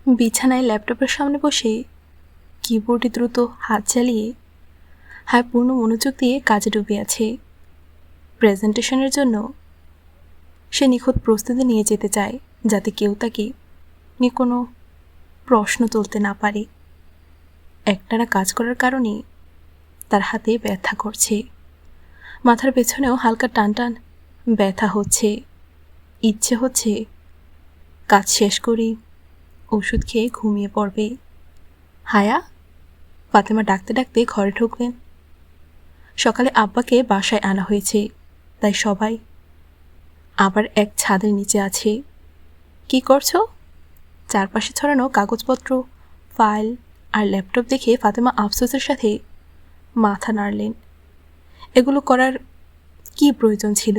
বিছানায় ল্যাপটপের সামনে বসে কিবোর্ডে দ্রুত হাত চালিয়ে হায় পূর্ণ মনোযোগ দিয়ে কাজে ডুবে আছে। প্রেজেন্টেশনের জন্য সে নিখুঁত প্রস্তুতি নিয়ে যেতে চায়, যাতে কেউ তাকে নিয়ে কোনো প্রশ্ন তুলতে না পারে। একটানা কাজ করার কারণে তার হাতে ব্যথা করছে, মাথার পেছনেও হালকা টানটান ব্যথা হচ্ছে। ইচ্ছে হচ্ছে কাজ শেষ করে ওষুধ খেয়ে ঘুমিয়ে পড়বে। হায়া, ফাতেমা ডাকতে ডাকতে ঘরে ঢুকলেন। সকালে আব্বাকে বাসায় আনা হয়েছে, তাই সবাই আবার এক ছাদের নিচে আছে। কি করছো? চারপাশে ছড়ানো কাগজপত্র, ফাইল আর ল্যাপটপ দেখে ফাতেমা আফসোসের সাথে মাথা নাড়লেন। এগুলো করার কি প্রয়োজন ছিল?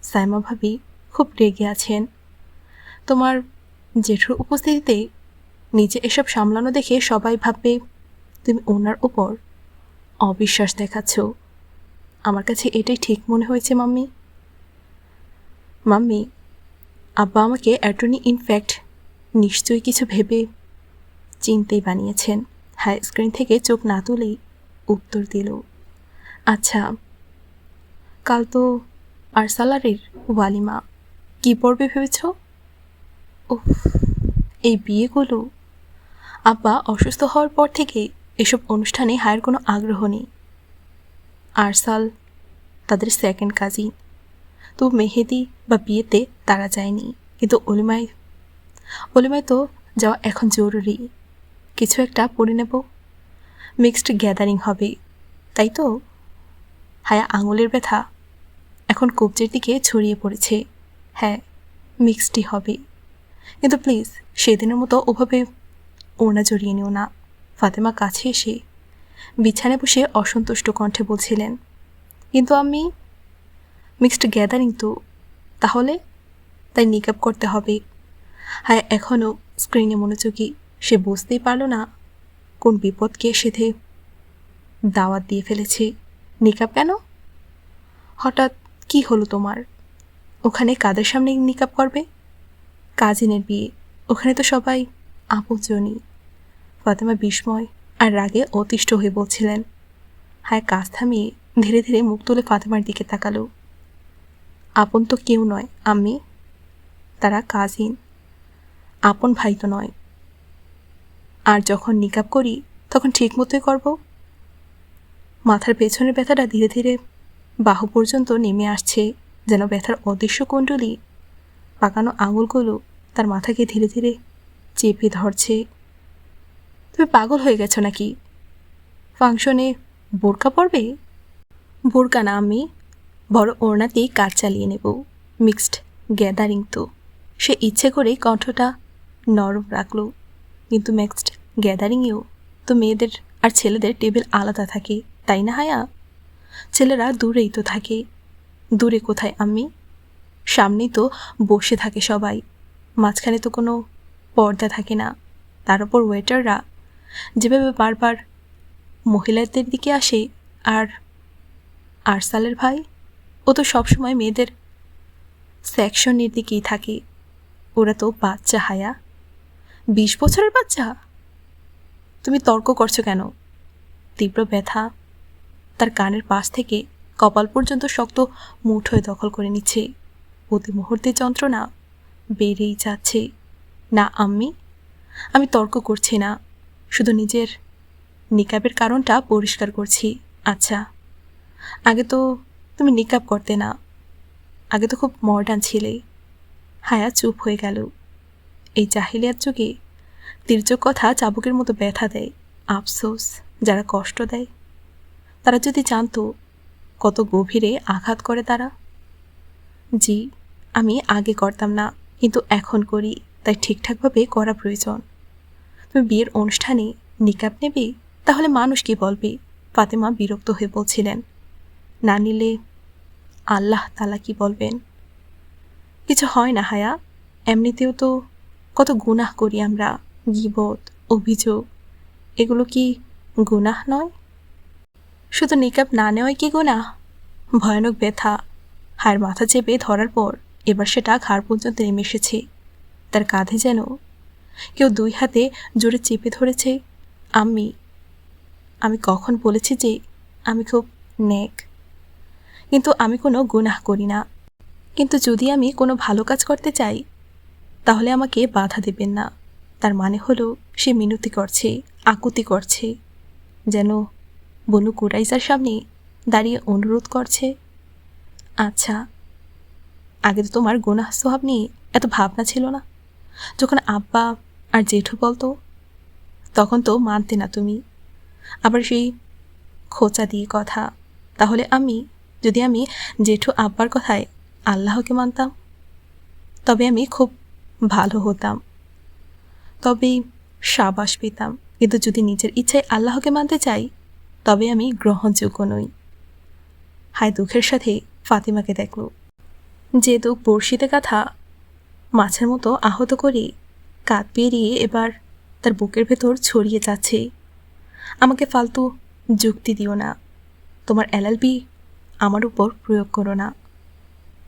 সাইমা ভাবি খুব রেগে আছেন। তোমার জেঠুর উপস্থিতিতে নিজে এসব সামলানো দেখে সবাই ভাববে তুমি ওনার উপর অবিশ্বাস দেখাচ্ছ। আমার কাছে এটাই ঠিক মনে হয়েছে মাম্মি। মাম্মি, আব্বা আমাকে অ্যাটর্নি ইনফ্যাক্ট নিশ্চয়ই কিছু ভেবে চিন্তেই বানিয়েছেন। হাই স্ক্রিন থেকে চোখ না তুলেই উত্তর দিল, আচ্ছা, কাল তো আরসালারের ওয়ালিমা, কি পড়বে ভেবেছ? উফ, এই বিয়েগুলো। আব্বা অসুস্থ হওয়ার পর থেকে এসব অনুষ্ঠানে হায়ের কোনো আগ্রহ নেই। আরসাল তাদের সেকেন্ড কাজিন, তো মেহেদি বা বিয়েতে তারা যায়নি, কিন্তু অলিমায় তো যাওয়া এখন জরুরি। কিছু একটা পড়ে নেব, মিক্সড গ্যাদারিং হবে, তাই তো? হায়া আঙুলের ব্যথা এখন কবজির দিকে ছড়িয়ে পড়েছে। হ্যাঁ, মিক্সডই হবে, কিন্তু প্লিজ সেদিনের মতো ওভাবে ওড়না জড়িয়ে নিও না। ফাতেমা কাছে এসে বিছানায় বসে অসন্তুষ্ট কণ্ঠে বলছিলেন, কিন্তু আমি মিক্সড গ্যাদারিং তো, তাহলে? তাই নিকাব করতে হবে। হায় এখনও স্ক্রিনে মনোযোগী। সে বুঝতেই পারল না কোন বিপদকে সেধে দাওয়াত দিয়ে ফেলেছে। নিকাব কেন? হঠাৎ কি হলো তোমার? ওখানে কাদের সামনে নিকাব করবে? কাজিনের বিয়ে, ওখানে তো সবাই আপনজনই। ফাতেমা বিস্ময় আর রাগে অতিষ্ঠ হয়ে বলছিলেন। হায় কাজ থামিয়ে ধীরে ধীরে মুখ তুলে ফাতেমার দিকে তাকালো। আপন তো কেউ নয় আম্মি, তারা কাজিন, আপন ভাই তো নয়। আর যখন নিকাব করি তখন ঠিক মতোই করব। মাথার পেছনের ব্যথাটা ধীরে ধীরে বাহু পর্যন্ত নেমে আসছে, যেন ব্যথার অদৃশ্য কুণ্ডলী পাকানো আঙুলগুলো তার মাথাকে ধীরে ধীরে চেপে ধরছে। তুমি পাগল হয়ে গেছো নাকি? ফাংশনে বোরকা পরবে? বোরকা না আমি, বড় ওড়নাতেই কাজ চালিয়ে নেব। মিক্সড গ্যাদারিং তো। সে ইচ্ছে করেই কণ্ঠটা নরম রাখল। কিন্তু মিক্সড গ্যাদারিংয়েও তো মেয়েদের আর ছেলেদের টেবিল আলাদা থাকে, তাই না হায়া? ছেলেরা দূরেই তো থাকে। দূরে কোথায় আম্মি? সামনেই তো বসে থাকে সবাই, মাঝখানে তো কোনো পর্দা থাকে না। তার উপর ওয়েটাররা যেভাবে বারবার মহিলাদের দিকে আসে, আর আরসালের ভাই, ও তো সবসময় মেয়েদের সেকশনের দিকেই থাকে। ওরা তো বাচ্চা হায়া, 20 বছরের বাচ্চা। তুমি তর্ক করছো কেন? তীব্র ব্যথা তার কানের পাশ থেকে কপাল পর্যন্ত শক্ত মুঠোয় দখল করে নিচ্ছে। প্রতি মুহূর্তে যন্ত্রণা বেড়েই যাচ্ছে। না আম্মি, আমি তর্ক করছি না, শুধু নিজের নিকাবের কারণটা পরিষ্কার করছি। আচ্ছা, আগে তো তুমি নিকাব করতে না, আগে তো খুব মডার্ন ছিলে। হায়া চুপ হয়ে গেল। এই জাহিলিয়াত যুগে তির্যক কথা চাবুকের মতো ব্যথা দেয়। আফসোস, যারা কষ্ট দেয় তারা যদি জানতো কত গভীরে আঘাত করে তারা। জি, আমি আগে করতাম না, কিন্তু এখন করি, তাই ঠিকঠাকভাবে করা প্রয়োজন। তুমি বিয়ের অনুষ্ঠানে নিকাব নেবে, তাহলে মানুষ কি বলবে? ফাতেমা বিরক্ত হয়ে বলছিলেন। না নিলে আল্লাহ তাআলা কি বলবেন? কিছু হয় না হায়া, এমনিতেও তো কত গুনাহ করি আমরা। গীবত, অভিযোগ, এগুলো কি গুনাহ নয়? শুধু নিকাব না নেওয়াই কি গুনাহ? ভয়ানক ব্যথা হায়ের মাথা চেপে ধরার পর এবার সেটা ঘাড় পর্যন্ত নেমে এসেছে। তার কাঁধে যেন কেউ 2 হাতে জোরে চেপে ধরেছে। আমি কখন বলেছি যে আমি খুব নেক? কিন্তু আমি কোনো গুনাহ করি না। কিন্তু যদি আমি কোনো ভালো কাজ করতে চাই, তাহলে আমাকে বাধা দেবেন না। তার মানে হলো সে মিনতি করছে, আকুতি করছে, যেন বনু কুরাইজার সামনে দাঁড়িয়ে অনুরোধ করছে, আচ্ছা, আগে তো তোমার গুনাহ সোহাব নিয়ে এত ভাবনা ছিল না। যখন আব্বা আর জেঠু বলতো, তখন তো মানতে না তুমি। আবার সেই খোঁচা দিয়ে কথা। তাহলে যদি আমি জেঠু আব্বার কথায় আল্লাহকে মানতাম, তবে আমি খুব ভালো হতাম, তবেই শাবাশ পেতাম। কিন্তু যদি নিজের ইচ্ছায় আল্লাহকে মানতে চাই, তবে আমি গ্রহণযোগ্য নই। হায় দুঃখের সাথে ফাতিমাকে দেখল, যে দুঃখ বড়শিতে গাঁথা মাছের মতো আহত করে কাঁধ পেরিয়ে এবার তার বুকের ভেতর ছড়িয়ে যাচ্ছে। আমাকে ফালতু যুক্তি দিও না। তোমার এলএলবি আমার উপর প্রয়োগ করো না।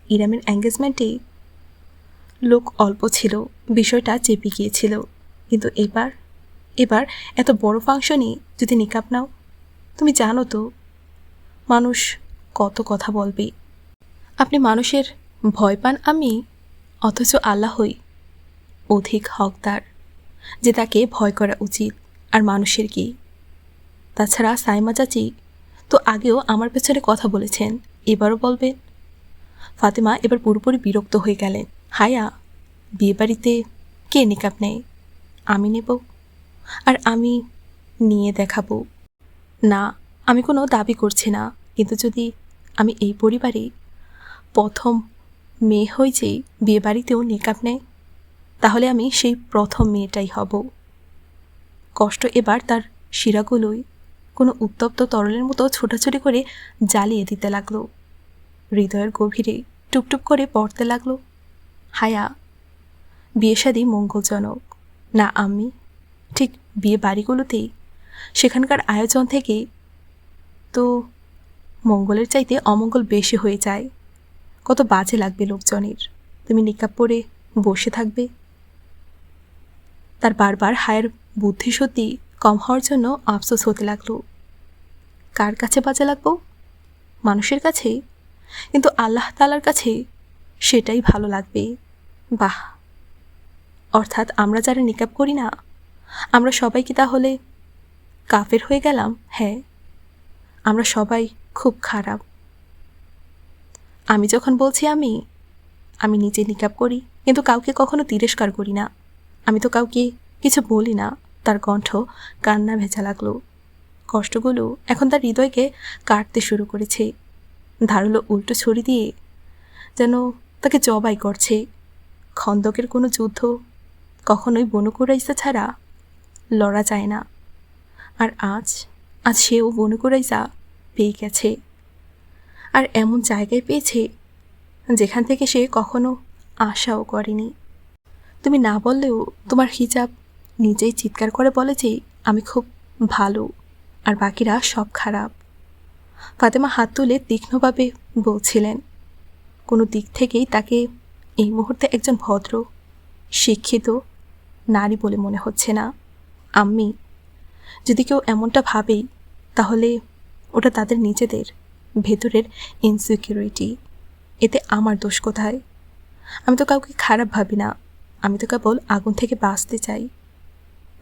ইরামের এঙ্গেজমেন্টে লোক অল্প ছিল, বিষয়টা চেপে গিয়েছিল। কিন্তু এবার এত বড় ফাংশনে যদি নিকাব নাও, তুমি জানো তো মানুষ কত কথা বলবে। আপনি মানুষের ভয় পান, অথচ আল্লাহই অধিক হকদার, যে তাকে ভয় করা উচিত। আর মানুষের কি? তাছাড়া সাইমা চাচি তো আগেও আমার পেছনে কথা বলেছেন, এবারও বলবেন। ফাতেমা এবার পুরোপুরি বিরক্ত হয়ে গেলেন। হায়া, বিয়েবাড়িতে কে নিকাব নেয়? আমি নেব, আর আমি নিয়ে দেখাবো। না, আমি কোনো দাবি করছি না, কিন্তু যদি আমি এই পরিবারে প্রথম মেয়ে হই যে বিয়েবাড়িতেও নিকাব নেয়, তাহলে আমি সেই প্রথম মেয়েটাই হব। কষ্ট এবার তার শিরাগুলোই কোনো উত্তপ্ত তরলের মতো ছোটাছুটি করে জ্বালিয়ে দিতে লাগলো। হৃদয়ের গভীরে টুপটুপ করে পড়তে লাগলো, হায়া, বিয়ে শাদী মঙ্গলজনক না ঠিক বিয়ে বাড়িগুলোতেই সেখানকার আয়োজন থেকে তো মঙ্গলের চাইতে অমঙ্গল বেশি হয়ে যায়। কত বাজে লাগবে লোকজনের। তুমি নিকাব পরে বসে থাকবে। তার বারবার হায়ের বুদ্ধিশুদ্ধি কম হওয়ার জন্য আফসোস হতে লাগলো। কার কাছে বাজে লাগবো? মানুষের কাছেই, কিন্তু আল্লাহ তাআলার কাছে সেটাই ভালো লাগবে। বাহ! অর্থাৎ আমরা যারা নিকাব করি না, আমরা সবাই কি তাহলে কাফের হয়ে গেলাম? হ্যাঁ, আমরা সবাই খুব খারাপ। আমি যখন বলছি আমি নিজে নিকাব করি, কিন্তু কাউকে কখনো তিরস্কার করি না। আমি তো কাউকে কিছু বলি না। তার কণ্ঠ কান্না ভেজা লাগলো। কষ্টগুলো এখন তার হৃদয়কে কাটতে শুরু করেছে। ধারালো উল্টো ছুরি দিয়ে যেন তাকে জবাই করছে। খন্দকের কোনো যুদ্ধ কখনোই বনু কুরাইজা ছাড়া লড়া যায় না। আর আজ সেও বনু কুরাইজা পেয়ে গেছে। আর এমন জায়গায় পেয়েছে যেখান থেকে সে কখনো আশাও করেনি। তুমি না বললেও তোমার হিজাব নিজেই চিৎকার করে বলে যে আমি খুব ভালো আর বাকিরা সব খারাপ। ফাতেমা হাত তুলে তীক্ষ্ণভাবে বলছিলেন, কোনো দিক থেকেই তাকে এই মুহূর্তে একজন ভদ্র, শিক্ষিত নারী বলে মনে হচ্ছে না। যদি কেউ এমনটা ভাবেই, তাহলে ওটা তাদের নিজেদের ভেতরের ইনসিকিউরিটি। এতে আমার দোষ কোথায়? আমি তো কাউকে খারাপ ভাবি না। আমি তো কেবল আগুন থেকে বাঁচতে চাই।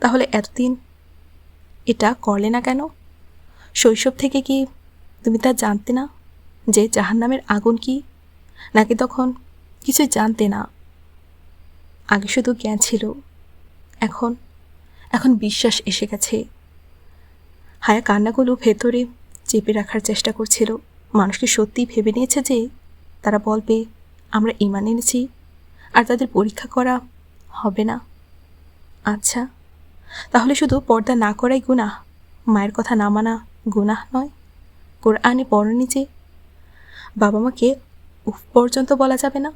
তাহলে এতদিন এটা করলে না কেন? শৈশব থেকে কি তুমি তা জানতে না যে জাহান্নামের আগুন কি? নাকি তখন কিছুই জানতে না? আগে শুধু জ্ঞান ছিল, এখন বিশ্বাস এসে গেছে। হায়া কান্নাগুলো ভেতরে চেপে রাখার চেষ্টা করছিল। মানুষকে সত্যিই ভেবে নিয়েছে যে তারা বলবে আমরা ঈমান এনেছি, আর তাদের পরীক্ষা করা হবে না। আচ্ছা, তাহলে শুধু পর্দা না করাই গুনাহ? মায়ের কথা না মানা গুনাহ নয়? কোরআনে পড়নি যে বাবা মাকে উফ পর্যন্ত বলা যাবে না?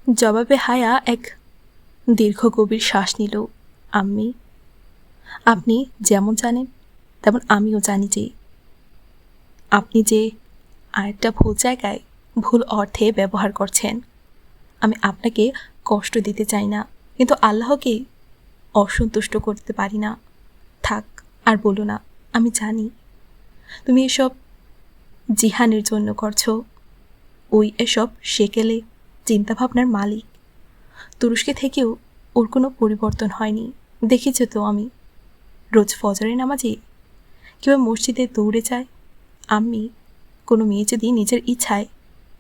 জবাবে হায়া এক দীর্ঘ গভীর শ্বাস নিল। আপনি যেমন জানেন তেমন আমিও জানি যে আপনি যে আরেকটা ভুল জায়গায় ভুল অর্থে ব্যবহার করছেন। আমি আপনাকে কষ্ট দিতে চাই না, কিন্তু আল্লাহকে অসন্তুষ্ট করতে পারি না। থাক, আর বলো না। আমি জানি তুমি এসব জিহানের জন্য করছো। ওই এসব সেকেলে চিন্তাভাবনার মালিক। তুরস্কে থেকেও ওর কোনো পরিবর্তন হয়নি। দেখেছো তো আমি রোজ ফজরের নামাজে কিংবা মসজিদে দৌড়ে যায়। আমি কোনো মেয়ে যদি নিজের ইচ্ছায়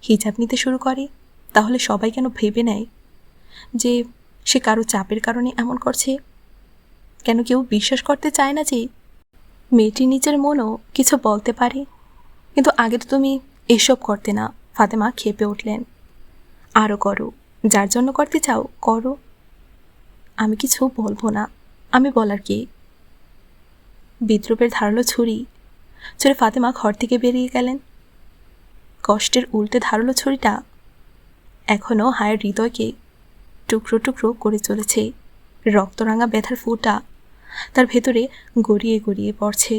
হিজাব নিতে শুরু করে, তাহলে সবাই কেন ভেবে নেয় যে সে কারো চাপের কারণে এমন করছে? কেন কেউ বিশ্বাস করতে চায় না যে মেয়েটি নিজের মনও কিছু বলতে পারে? কিন্তু আগে তো তুমি এসব করতে না। ফাতেমা ক্ষেপে উঠলেন। আরও করো, যার জন্য করতে চাও করো। আমি কিছু বলবো না। আমি বলার কে? বিদ্রুপের ধারালো ছুরি ফাতেমা ঘর থেকে বেরিয়ে গেলেন। কষ্টের উল্টে ধারালো ছুরিটা এখনও হায়ের হৃদয়কে টুকরো টুকরো করে চলেছে। রক্তরাঙা ব্যথার ফোঁটা তার ভেতরে গড়িয়ে গড়িয়ে পড়ছে।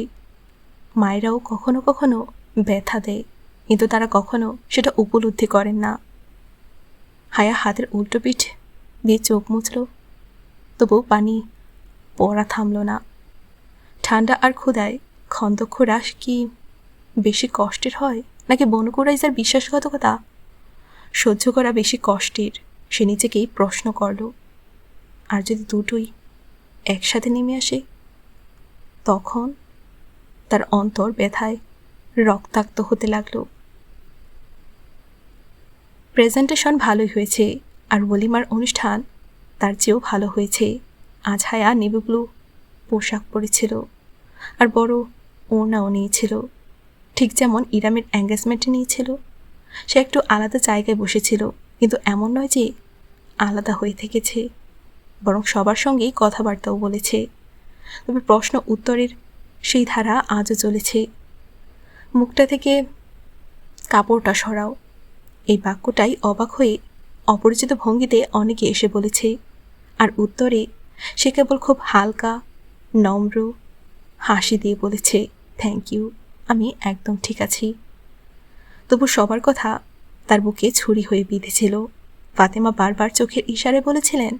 মায়েরাও কখনো কখনো ব্যথা দেয়, কিন্তু তারা কখনো সেটা উপলব্ধি করেন না। হায়া হাতের উল্টো পিঠ দিয়ে চোখ মুছল, তবু পানি পড়া থামল না। ঠান্ডা আর ক্ষুধায় খন্দক্ষ হ্রাস কি বেশি কষ্টের হয়, নাকি বনকুরাইজার বিশ্বাসঘাতকতা সহ্য করা বেশি কষ্টের? সে নিজেকেই প্রশ্ন করল। আর যদি দুটোই একসাথে নেমে আসে, তখন তার অন্তর ব্যথায় রক্তাক্ত হতে লাগল। প্রেজেন্টেশন ভালোই হয়েছে, আর ওলিমার অনুষ্ঠান তার চেয়েও ভালো হয়েছে। আজ হায়া নেভি ব্লু পোশাক পরেছিল, আর বড় ওড়নাও নিয়েছিল, ঠিক যেমন ইরামের এঙ্গেজমেন্টে নিয়েছিল। সে একটু আলাদা জায়গায় বসেছিল, কিন্তু এমন নয় যে আলাদা হয়ে থেকেছে, বরং সবার সঙ্গেই কথাবার্তাও বলেছে। তবে প্রশ্ন উত্তরের সেই ধারা আজও চলেছে। মুখটা থেকে কাপড়টা সরাও, এই বাক্যটাই অবাক হয়ে অপরিচিত ভঙ্গিতে অনেকে এসে বলেছে। আর উত্তরে সে কেবল খুব হালকা নম্র হাসি দিয়ে বলেছে, থ্যাংক ইউ, আমি একদম ঠিক আছি। তবু সবার কথা তার বুকে ছুরি হয়ে বিঁধেছিল। ফাতেমা বারবার চোখের ইশারায় বলেছিলেন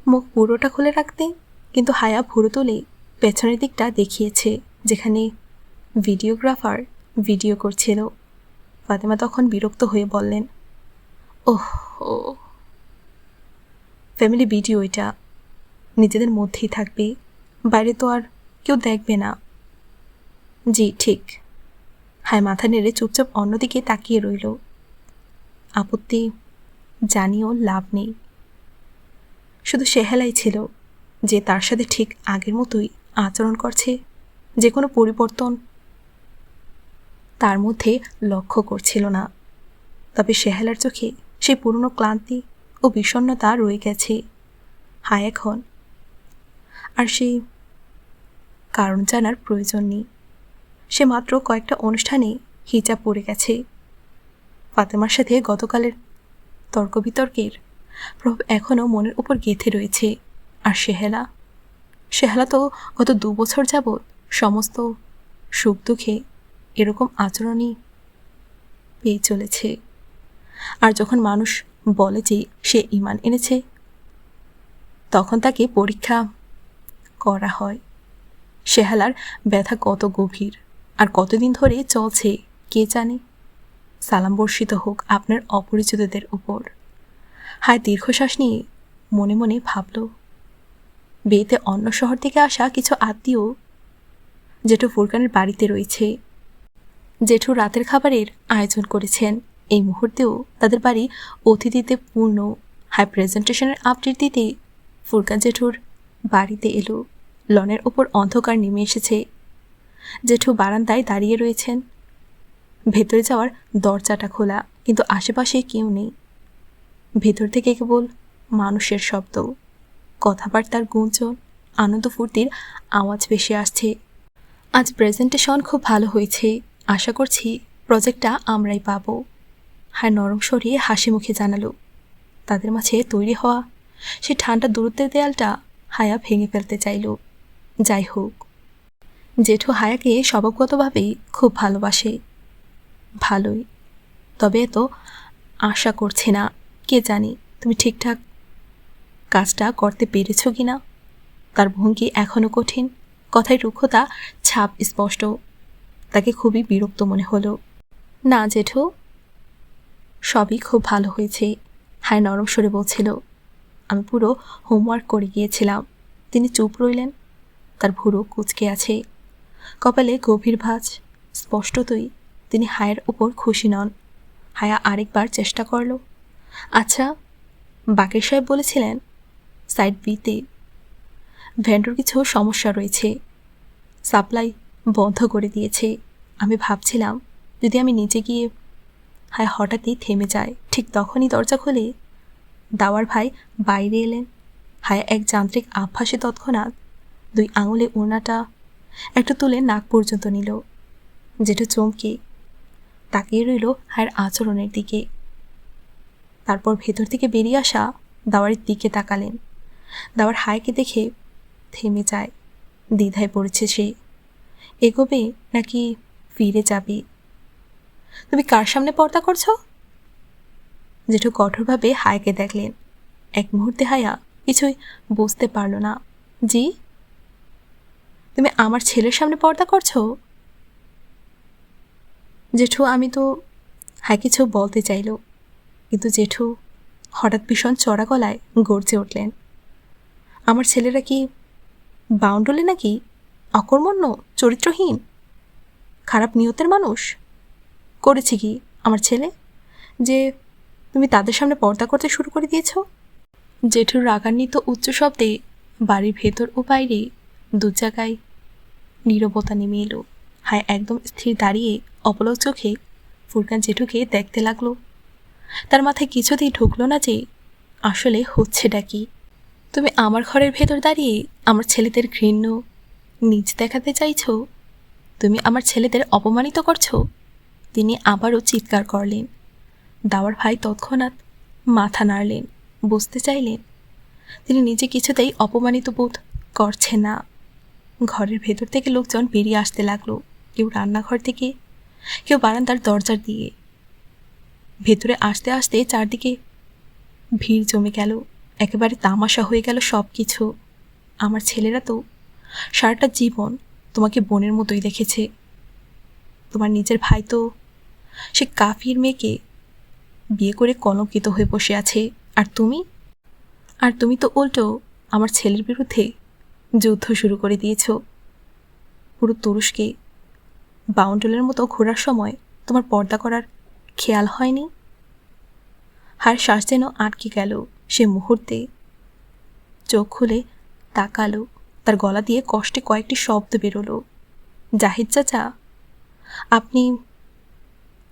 মুখ পুরোটা খুলে রাখতে, কিন্তু হায়া ভুরু তুলে পেছনের দিকটা দেখিয়েছে, যেখানে ভিডিওগ্রাফার ভিডিও করছিল। ফাতেমা তখন বিরক্ত হয়ে বললেন, ওহ, ফ্যামিলি ভিডিও, এটা নিজেদের মধ্যেই থাকবে, বাইরে তো আর কেউ দেখবে না। জি ঠিক। হায় মাথা নেড়ে চুপচাপ অন্যদিকে তাকিয়ে রইল। আপত্তি জানিও লাভ নেই। শুধু সেহেলাই ছিল যে তার সাথে ঠিক আগের মতোই আচরণ করছে, যে কোনো পরিবর্তন তার মধ্যে লক্ষ্য করছিল না। তবে সেহেলার চোখে সেই পুরনো ক্লান্তি ও বিষণ্ণতা রয়ে গেছে। হায় এখন আর সেই কারণ জানার প্রয়োজন নেই। সে মাত্র কয়েকটা অনুষ্ঠানে হিজাব পড়ে গেছে। ফাতেমার সাথে গতকালের তর্ক বিতর্কের প্রভাব এখনও মনের উপর গেঁথে রয়েছে। আর সেহেলা তো গত 2 বছর যাবৎ সমস্ত সুখ দুঃখে এরকম আচরণই পেয়ে চলেছে। আর যখন মানুষ বলে যে সে ঈমান এনেছে, তখন তাকে পরীক্ষা করা হয়। সেহেলার ব্যথা কত গভীর আর কতদিন ধরে চলছে কে জানে। সালাম বর্ষিত হোক আপনার অপরিচিতদের উপর। হায় দীর্ঘশ্বাস নিয়ে মনে মনে ভাবল, বিয়েতে অন্য শহর থেকে আসা কিছু আত্মীয় জেঠু ফুরকানের বাড়িতে রয়েছে। জেঠু রাতের খাবারের আয়োজন করেছেন। এই মুহূর্তেও তাদের বাড়ি অতিথিতে পূর্ণ। হাই প্রেজেন্টেশনের আপডেট দিতে ফুরকান জেঠুর বাড়িতে এলো। লনের ওপর অন্ধকার নেমে এসেছে। জেঠু বারান্দায় দাঁড়িয়ে রয়েছেন। ভেতরে যাওয়ার দরজাটা খোলা, কিন্তু আশেপাশে কেউ নেই। ভেতর থেকে কেবল মানুষের শব্দ, কথাবার্তার গুঞ্জন, আনন্দ ফুর্তির আওয়াজ ভেসে আসছে। আজ প্রেজেন্টেশন খুব ভালো হয়েছে, আশা করছি প্রজেক্টটা আমরাই পাবো। হায় নরম সরিয়ে হাসি মুখে জানালো। তাদের মাঝে তৈরি হওয়া সেই ঠান্ডা দূরত্বের দেয়ালটা হায়া ভেঙে ফেলতে চাইল। যাই হোক, জেঠু হায়াকে স্বভাবগতভাবেই খুব ভালোবাসে। ভালোই, তবে এত আশা করছে না। কে জানি তুমি ঠিকঠাক কাজটা করতে পেরেছ কি না। তার ভঙ্গি এখনও কঠিন, কথায় রুক্ষতা ছাপ স্পষ্ট। তাকে খুবই বিরক্ত মনে হলো। না জেঠু, সবই খুব ভালো হয়েছে, হায় নরম স্বরে বলছিল। আমি পুরো হোমওয়ার্ক করে গিয়েছিলাম। তিনি চুপ রইলেন। তার ভুরু কুঁচকে আছে, কপালে গভীর ভাঁজ। স্পষ্টতই তিনি হায়ের উপর খুশি নন। হায়া আরেকবার চেষ্টা করল। আচ্ছা, বাকের সাহেব বলেছিলেন সাইড বিতে ভেন্ডর কিছু সমস্যা রয়েছে, সাপ্লাই বন্ধ করে দিয়েছে। আমি ভাবছিলাম যদি আমি নিচে গিয়ে। হায়া হঠাৎই থেমে যায়। ঠিক তখনই দরজা খুলে দাওয়ার ভাই বাইরে এলেন। হায়া এক যান্ত্রিক আভ্যাসে তৎক্ষণাৎ 2 আঙুলে ওড়নাটা একটু তুলে নাক পর্যন্ত নিল। যেটা চমকে তাকিয়ে রইল হায়ের আচরণের দিকে। তারপর ভেতর থেকে বেরিয়ে আসা দাওয়ারের দিকে তাকালেন। দাওয়ার হায়কে দেখে থেমে যায়। দ্বিধায় পড়েছে সে, এগোবে নাকি ফিরে যাবে। তুমি কার সামনে পর্দা করছো? জেঠু কঠোরভাবে হায়কে দেখলেন। এক মুহূর্তে হায়া কিছুই বুঝতে পারল না। জি, তুমি আমার ছেলের সামনে পর্দা করছো? জেঠু, আমি তো। হায় কিছু বলতে চাইল, কিন্তু জেঠু হঠাৎ ভীষণ চড়া গলায় গর্জে উঠলেন। আমার ছেলেরা কি বাউন্ডুলে নাকি? অকর্মণ্য, চরিত্রহীন, খারাপ নিয়তের মানুষ? করেছে কি আমার ছেলে যে তুমি তাদের সামনে পর্দা করতে শুরু করে দিয়েছ? জেঠুর রাগান্বিত উচ্চ শব্দে বাড়ির ভেতর ও বাইরে 2 জায়গায় নীরবতা নেমে এলো। হায় একদম স্থির দাঁড়িয়ে অপলক চোখে ফুরকান জেঠুকে দেখতে লাগলো। তার মাথায় কিছুতেই ঢুকলো না যে আসলে হচ্ছেটা কি। তুমি আমার ঘরের ভেতর দাঁড়িয়ে আমার ছেলেদের ঘৃণ্য নিজ দেখাতে চাইছ? তুমি আমার ছেলেদের অপমানিত করছো? তিনি আবারও চিৎকার করলেন। দাওয়ার ভাই তৎক্ষণাৎ মাথা নাড়লেন, বুঝতে চাইলেন তিনি নিজে কিছুতেই অপমানিত বোধ করছে না। ঘরের ভেতর থেকে লোকজন বেরিয়ে আসতে লাগলো, কেউ রান্নাঘর থেকে, কেউ বারান্দার দরজার দিয়ে। ভেতরে আসতে আসতে চারদিকে ভিড় জমে গেল, একেবারে তামাশা হয়ে গেল সব কিছু। আমার ছেলেরা তো সারাটা জীবন তোমাকে বোনের মতোই দেখেছে। তোমার নিজের ভাই তো সে কাফির মেয়েকে বিয়ে করে কলঙ্কিত হয়ে বসে আছে, আর তুমি তো উল্টো আমার ছেলের বিরুদ্ধে যুদ্ধ শুরু করে দিয়েছ। পুরো তুরস্কে বাউন্ডুলের মতো ঘোরার সময় তোমার পর্দা করার খেয়াল হয়নি? হার শ্বাস যেন আটকে গেল সে মুহূর্তে। চোখ খুলে তাকালো, তার গলা দিয়ে কষ্টে কয়েকটি শব্দ বেরোলো। জাহিদ চাচা, আপনি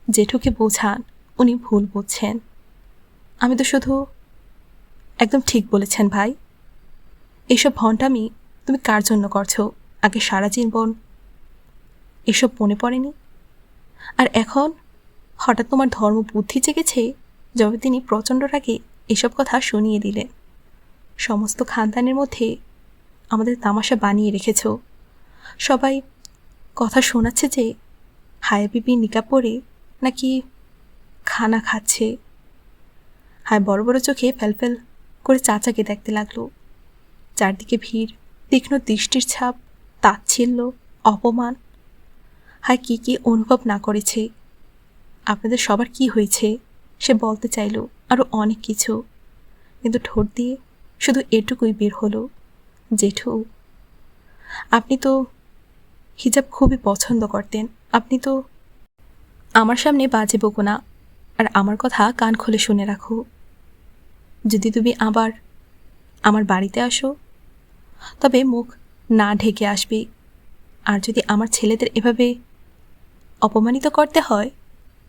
জেঠুকে বোঝান, উনি ভুল বুঝছেন। আমি তো শুধু। একদম ঠিক বলেছেন ভাই, এইসব ভণ্ডামি তুমি কার জন্য করছো? আগে সারা জীবন এসব মনে পড়েনি, আর এখন হঠাৎ তোমার ধর্ম বুদ্ধি জেগেছে যবে তিনি প্রচণ্ড রাগে এসব কথা শুনিয়ে দিলেন। সমস্ত খানদানের মধ্যে আমাদের তামাশা বানিয়ে রেখেছ। সবাই কথা শোনাচ্ছে যে হায়া বিবি নিকাব পরে নাকি খানা খাচ্ছে। হায় বড় বড় চোখে ফেলফেল করে চাচাকে দেখতে লাগলো। চারদিকে ভিড়, তীক্ষ্ণ দৃষ্টির ছাপ, তাচ্ছিল্য, অপমান। হায় কি কি অনুভব না করেছে। আপনাদের সবার কি হয়েছে সে বলতে চাইল আরও অনেক কিছু, কিন্তু ঠোঁট দিয়ে শুধু এটুকুই বের হলো, জেঠু আপনি তো হিজাব খুবই পছন্দ করতেন। আপনি তো। আমার সামনে বাজে বকো না, আর আমার কথা কান খুলে শুনে রাখো। যদি তুমি আবার আমার বাড়িতে আসো তবে মুখ না ঢেকে আসবে, আর যদি আমার ছেলেদের এভাবে অপমানিত করতে হয়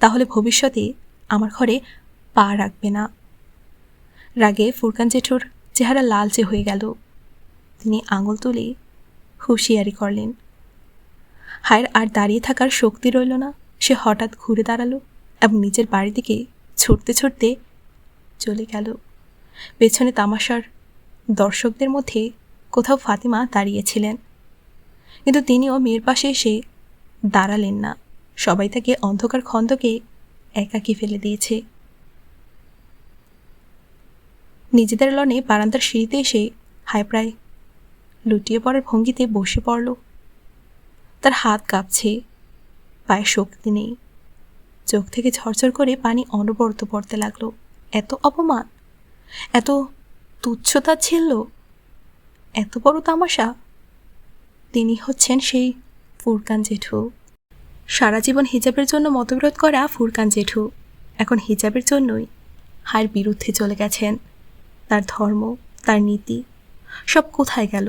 তাহলে ভবিষ্যতে আমার ঘরে পা রাখবে না। রাগে ফুরকান জেঠুর চেহারা লালচে হয়ে গেল। তিনি আঙুল তুলে হুঁশিয়ারি করলেন। হায়ের আর দাঁড়িয়ে থাকার শক্তি রইল না। সে হঠাৎ ঘুরে দাঁড়ালো এবং নিজের বাড়ি দিকে ছুটতে ছুটতে চলে গেল। পেছনে তামাশার দর্শকদের মধ্যে কোথাও ফাতিমা দাঁড়িয়েছিলেন, কিন্তু তিনিও মেয়ের পাশে এসে দাঁড়ালেন না। সবাই তাকে অন্ধকার খন্দকে একাকী ফেলে দিয়েছে। নিজেদের লনে বারান্দার সিঁড়িতে এসে হায় প্রায় লুটিয়ে পড়ার ভঙ্গিতে বসে পড়ল। তার হাত কাঁপছে, পায়ে শক্তি নেই, চোখ থেকে ঝরঝর করে পানি অনবরত পড়তে লাগলো। এত অপমান, এত তুচ্ছতা ছিল, এত বড় তামাশা। তিনি হচ্ছেন সেই ফুরকান জেঠু। সারা জীবন হিজাবের জন্য মতবিরোধ করা ফুরকান জেঠু এখন হিজাবের জন্যই হায়ের বিরুদ্ধে চলে গেছেন। তার ধর্ম, তার নীতি সব কোথায় গেল?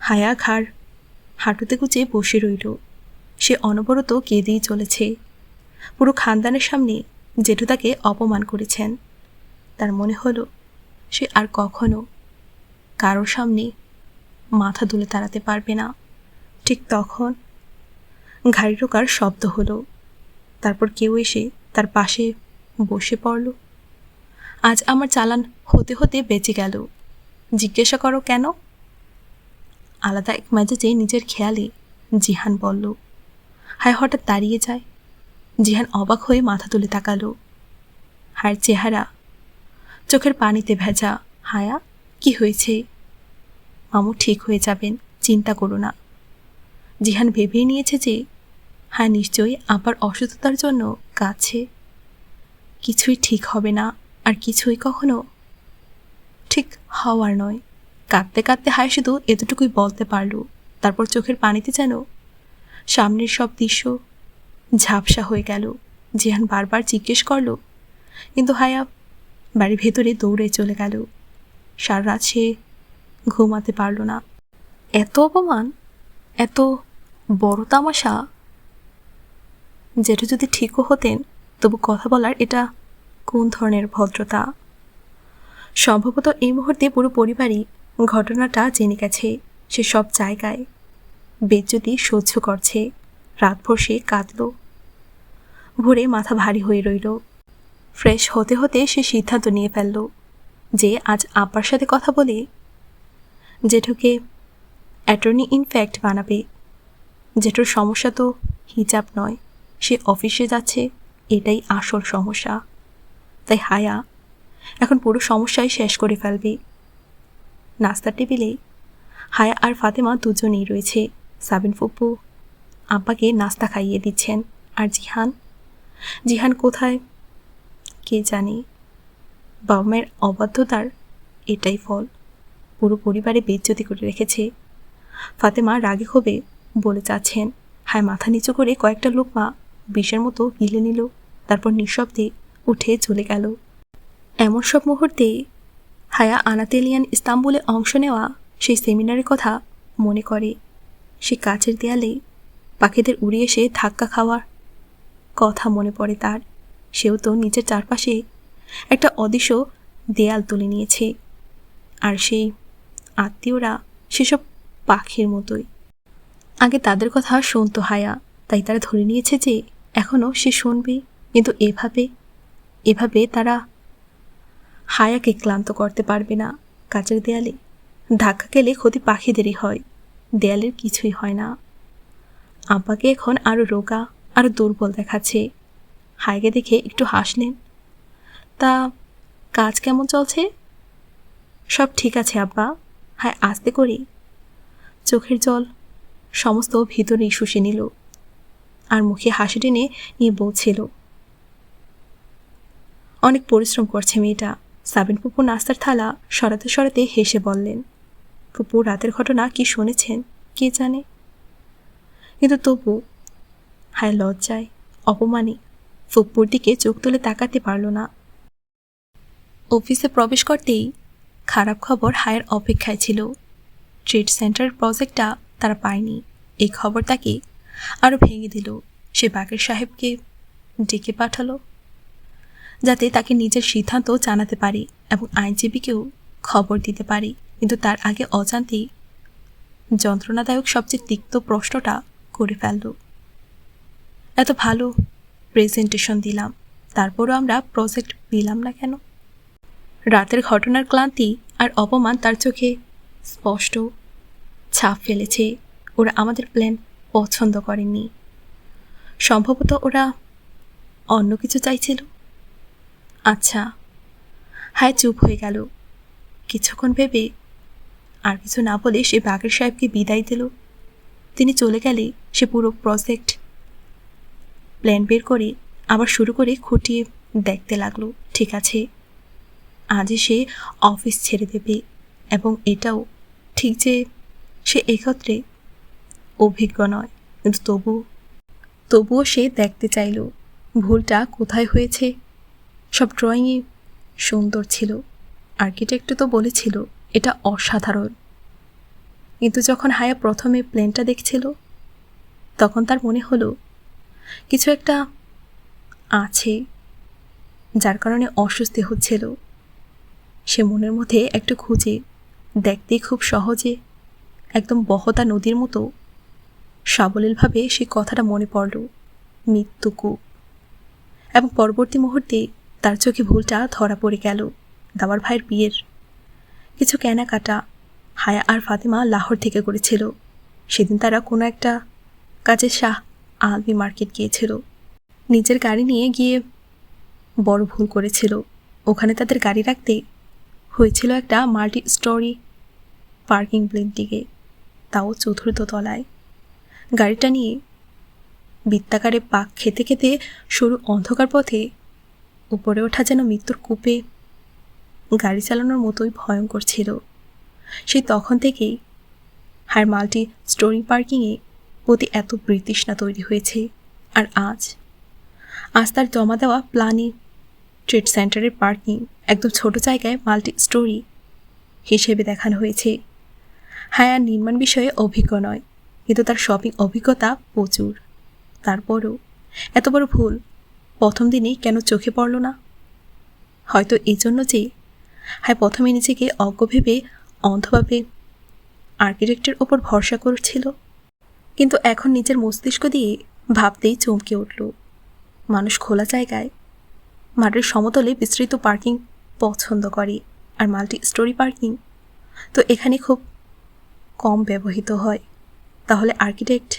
হায়া ঘাড় হাঁটুতে গুজে বসে রইল। সে অনবরত কেঁদেই চলেছে। পুরো খানদানের সামনে জেঠু তাকে অপমান করেছেন। তার মনে হলো সে আর কখনো কারোর সামনে মাথা তুলে দাঁড়াতে পারবে না। ঠিক তখন গাড়ি ঢোকার শব্দ হলো। তারপর কেউ এসে তার পাশে বসে পড়ল। আজ আমার চালান হতে হতে বেঁচে গেল। জিজ্ঞাসা করো কেন? আলাদা এক মেজাজে নিজের খেয়ালে জিহান বলল। হায় হঠাৎ দাঁড়িয়ে যায়। জিহান অবাক হয়ে মাথা তুলে তাকালো। হায়ের চেহারা চোখের পানিতে ভেজা। হায়া, কি হয়েছে? মামু ঠিক হয়ে যাবেন, চিন্তা করো না। জিহান ভেবেই নিয়েছে যে হায়া নিশ্চয়ই আবার অসুস্থতার জন্য কাঁদছে। কিছুই ঠিক হবে না, আর কিছুই কখনো ঠিক হওয়ার নয়। কাঁদতে কাঁদতে হায় শুধু এতটুকুই বলতে পারল। তারপর চোখের পানিতে যেন সামনের সব দৃশ্য ঝাপসা হয়ে গেল। জিহান বারবার জিজ্ঞেস করল, কিন্তু হায়া বাড়ির ভেতরে দৌড়ে চলে গেল। সারা রাত সে ঘুমাতে পারল না। এত অপমান, এত বড় তামাশা। যেটা যদি ঠিকও হতেন, তবু কথা বলার এটা কোন ধরনের ভদ্রতা? সম্ভবত এই মুহূর্তে পুরো পরিবারই ঘটনাটা জেনে গেছে। সে সব জায়গায় বেজ্জতি সহ্য করছে। রাতভর সে কাঁদল। ভোরে মাথা ভারী হয়ে রইল। ফ্রেশ হতে হতে সে সিদ্ধান্ত নিয়ে ফেলল যে আজ আব্বার সাথে কথা বলে জেঠুকে অ্যাটর্নি ইনফ্যাক্ট বানাবে। জেঠুর সমস্যা তো হিজাব নয়, সে অফিসে যাচ্ছে, এটাই আসল সমস্যা। তাই হায়া এখন পুরো সমস্যাই শেষ করে ফেলবে। নাস্তার টেবিলে হায়া আর ফাতেমা দুজনেই রয়েছে। সাবিন ফুপু আব্বাকে নাস্তা খাইয়ে দিচ্ছেন। আর জিহান কোথায় কে জানে। বাবা মায়ের অবাধ্যতার এটাই ফল। পুরো পরিবারে বেজ্জতি করে রেখেছে। ফাতেমা রাগে ক্ষোভে বলে যাচ্ছেন। হায় মাথা নিচু করে কয়েকটা লোকমা বিষের মতো গিলে নিল। তারপর নিঃশব্দে উঠে চলে গেল। এমন সব মুহূর্তে হায়া আনাতেলিয়ান ইস্তাম্বুলে অংশ নেওয়া সেই সেমিনারের কথা মনে করে। সে কাচের দেয়ালে পাখিদের উড়ে এসে ধাক্কা খাওয়ার কথা মনে পড়ে তার। সেও তো নিজের চারপাশে একটা অদৃশ্য দেয়াল তুলে নিয়েছে। আর সেই আত্মীয়রা সেসব পাখির মতোই। আগে তাদের কথা শুনতো হায়া, তাই তারা ধরে নিয়েছে যে এখনও সে শুনবে। কিন্তু এভাবে তারা হায়াকে ক্লান্ত করতে পারবে না। কাচের দেয়ালে ধাক্কা খেলে ক্ষতি পাখিদেরই হয়, দেয়ালের কিছুই হয় না। আব্বাকে এখন আরও রোগা, আরও দুর্বল দেখাচ্ছে। হায়াকে দেখে একটু হাসলেন। তা কাজ কেমন চলছে? সব ঠিক আছে আব্বা। হায় আস্তে করে চোখের জল সমস্ত ভিতরেই শুষে নিল আর মুখে হাসি টেনে নিয়ে বলছিল, অনেক পরিশ্রম করছে মেয়েটা। সাবিন ফুপু নাস্তার থালা সরাতে সরাতে হেসে বললেন, ফুপু রাতের ঘটনা কি শুনেছেন কে জানে। কিন্তু তবু হায় লজ্জায় অপমানে ফুপুর দিকে চোখ তুলে তাকাতে পারল না। অফিসে প্রবেশ করতেই খারাপ খবর হায়ের অপেক্ষায় ছিল। ট্রেড সেন্টার প্রজেক্টটা তারা পায়নি। এই খবর তাকে আরও ভেঙে দিল। সে বাকের সাহেবকে ডেকে পাঠালো যাতে তাকে নিজের সিদ্ধান্ত জানাতে পারে এবং আইনজীবীকেও খবর দিতে পারে। কিন্তু তার আগে অজান্তেই যন্ত্রণাদায়ক সবচেয়ে তিক্ত প্রশ্নটা করে ফেলল, এত ভালো প্রেজেন্টেশন দিলাম, তারপরও আমরা প্রজেক্ট পেলাম না কেন? রাতের ঘটনার ক্লান্তি আর অপমান তার চোখে স্পষ্ট ছাপ ফেলেছে। ওরা আমাদের প্ল্যান পছন্দ করেনি। সম্ভবত ওরা অন্য কিছু চাইছিল। আচ্ছা। হায় চুপ হয়ে গেল। কিছুক্ষণ ভেবে আর কিছু না বলে সে বাকের সাহেবকে বিদায় দিল। তিনি চলে গেলে সে পুরো প্রজেক্ট প্ল্যান বের করে আবার শুরু করে খুঁটিয়ে দেখতে লাগলো। ঠিক আছে, আজই সে অফিস ছেড়ে দেবে, এবং এটাও ঠিক যে সে একত্রে অভিজ্ঞ নয়, কিন্তু তবুও সে দেখতে চাইল ভুলটা কোথায় হয়েছে। সব ড্রয়িংয়ে সুন্দর ছিল, আর্কিটেক্ট তো বলেছিল এটা অসাধারণ, কিন্তু যখন হায়া প্রথমে প্ল্যানটা দেখছিল তখন তার মনে হলো কিছু একটা আছে যার কারণে অস্বস্তি হচ্ছিল। সে মনের মধ্যে একটু খুঁজে দেখতে খুব সহজে একদম বহতা নদীর মতো সাবলীলভাবে সে কথাটা মনে পড়ল, মৃত্যুকূপ। এবং পরবর্তী মুহূর্তে তার চোখে ভুলটা ধরা পড়ে গেল। দাওয়ার ভাইয়ের বিয়ের কিছু কেনাকাটা হায়া আর ফাতেমা লাহোর থেকে করেছিল। সেদিন তারা কোনো একটা কাজে শাহ আলবি মার্কেট গিয়েছিল। নিজের গাড়ি নিয়ে গিয়ে বড় ভুল করেছিল। ওখানে তাদের গাড়ি রাখতে হয়েছিল একটা মাল্টি স্টোরি পার্কিং বিল্ডিংয়ে, তাও চতুর্থ তলায়। গাড়িটা নিয়ে বৃত্তাকারে পাক খেতে খেতে সরু অন্ধকার পথে উপরে ওঠা যেন মৃত্যুর কূপে গাড়ি চালানোর মতোই ভয়ঙ্কর ছিল। সেই তখন থেকেই হায়ার মাল্টি স্টোরি পার্কিংয়ে প্রতি এত বিতৃষ্ণা তৈরি হয়েছে। আর আজ তার জমা দেওয়া প্ল্যানে ট্রেড সেন্টারের পার্কিং একদম ছোট জায়গায় মাল্টি স্টোরি হিসেবে দেখানো হয়েছে। হায়া নির্মাণ বিষয়ে অভিজ্ঞ নয়, কিন্তু তার শপিং অভিজ্ঞতা প্রচুর। তারপরও এত বড় ভুল প্রথম দিনেই কেন চোখে পড়ল না? হয়তো এই জন্য যে হায় প্রথমে নিজেকে অজ্ঞ ভেবে অন্ধভাবে আর্কিটেক্টের ওপর ভরসা করছিল, কিন্তু এখন নিজের মস্তিষ্ক দিয়ে ভাবতেই চমকে উঠল। মানুষ খোলা জায়গায় মাঠের সমতলে বিস্তৃত পার্কিং পছন্দ করে, আর মাল্টি স্টোরি পার্কিং তো এখানে খুব কম ব্যবহৃত হয়। তাহলে আর্কিটেক্ট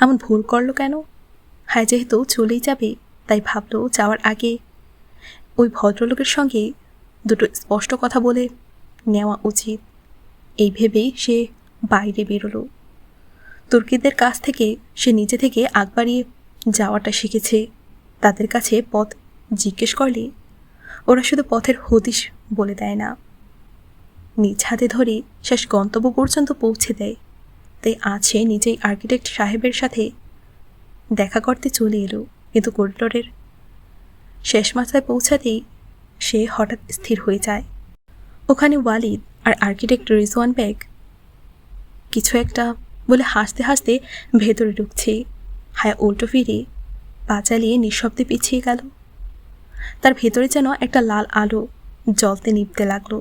এমন ভুল করলো কেন? হায় যেহেতু চলেই যাবে, তাই ভাবলো যাওয়ার আগে ওই ভদ্রলোকের সঙ্গে দুটো স্পষ্ট কথা বলে নেওয়া উচিত। এই ভেবেই সে বাইরে বেরোলো। তুর্কিদের কাছ থেকে সে নিজে থেকে আগ বাড়িয়ে যাওয়াটা শিখেছে। তাদের কাছে পথ জিজ্ঞেস করলে ওরা শুধু পথের হদিশ বলে দেয় না, নিজ হাতে ধরে শেষ গন্তব্য পর্যন্ত পৌঁছে দেয়। তাই আজ সে নিজেই আর্কিটেক্ট সাহেবের সাথে দেখা করতে চলে এলো, কিন্তু করিডোরের শেষ মাথায় পৌঁছাতেই সে হঠাৎ স্থির হয়ে যায়। ওখানে ওয়ালিদ আর আর্কিটেক্ট রিজওয়ান বেগ কিছু একটা বলে হাসতে হাসতে ভেতরে ঢুকছে। হায়া উল্টো ফিরে পা চালিয়ে নিঃশব্দে পিছিয়ে গেল। তার ভেতরে যেন একটা লাল আলো জ্বলতে নিভতে লাগলো।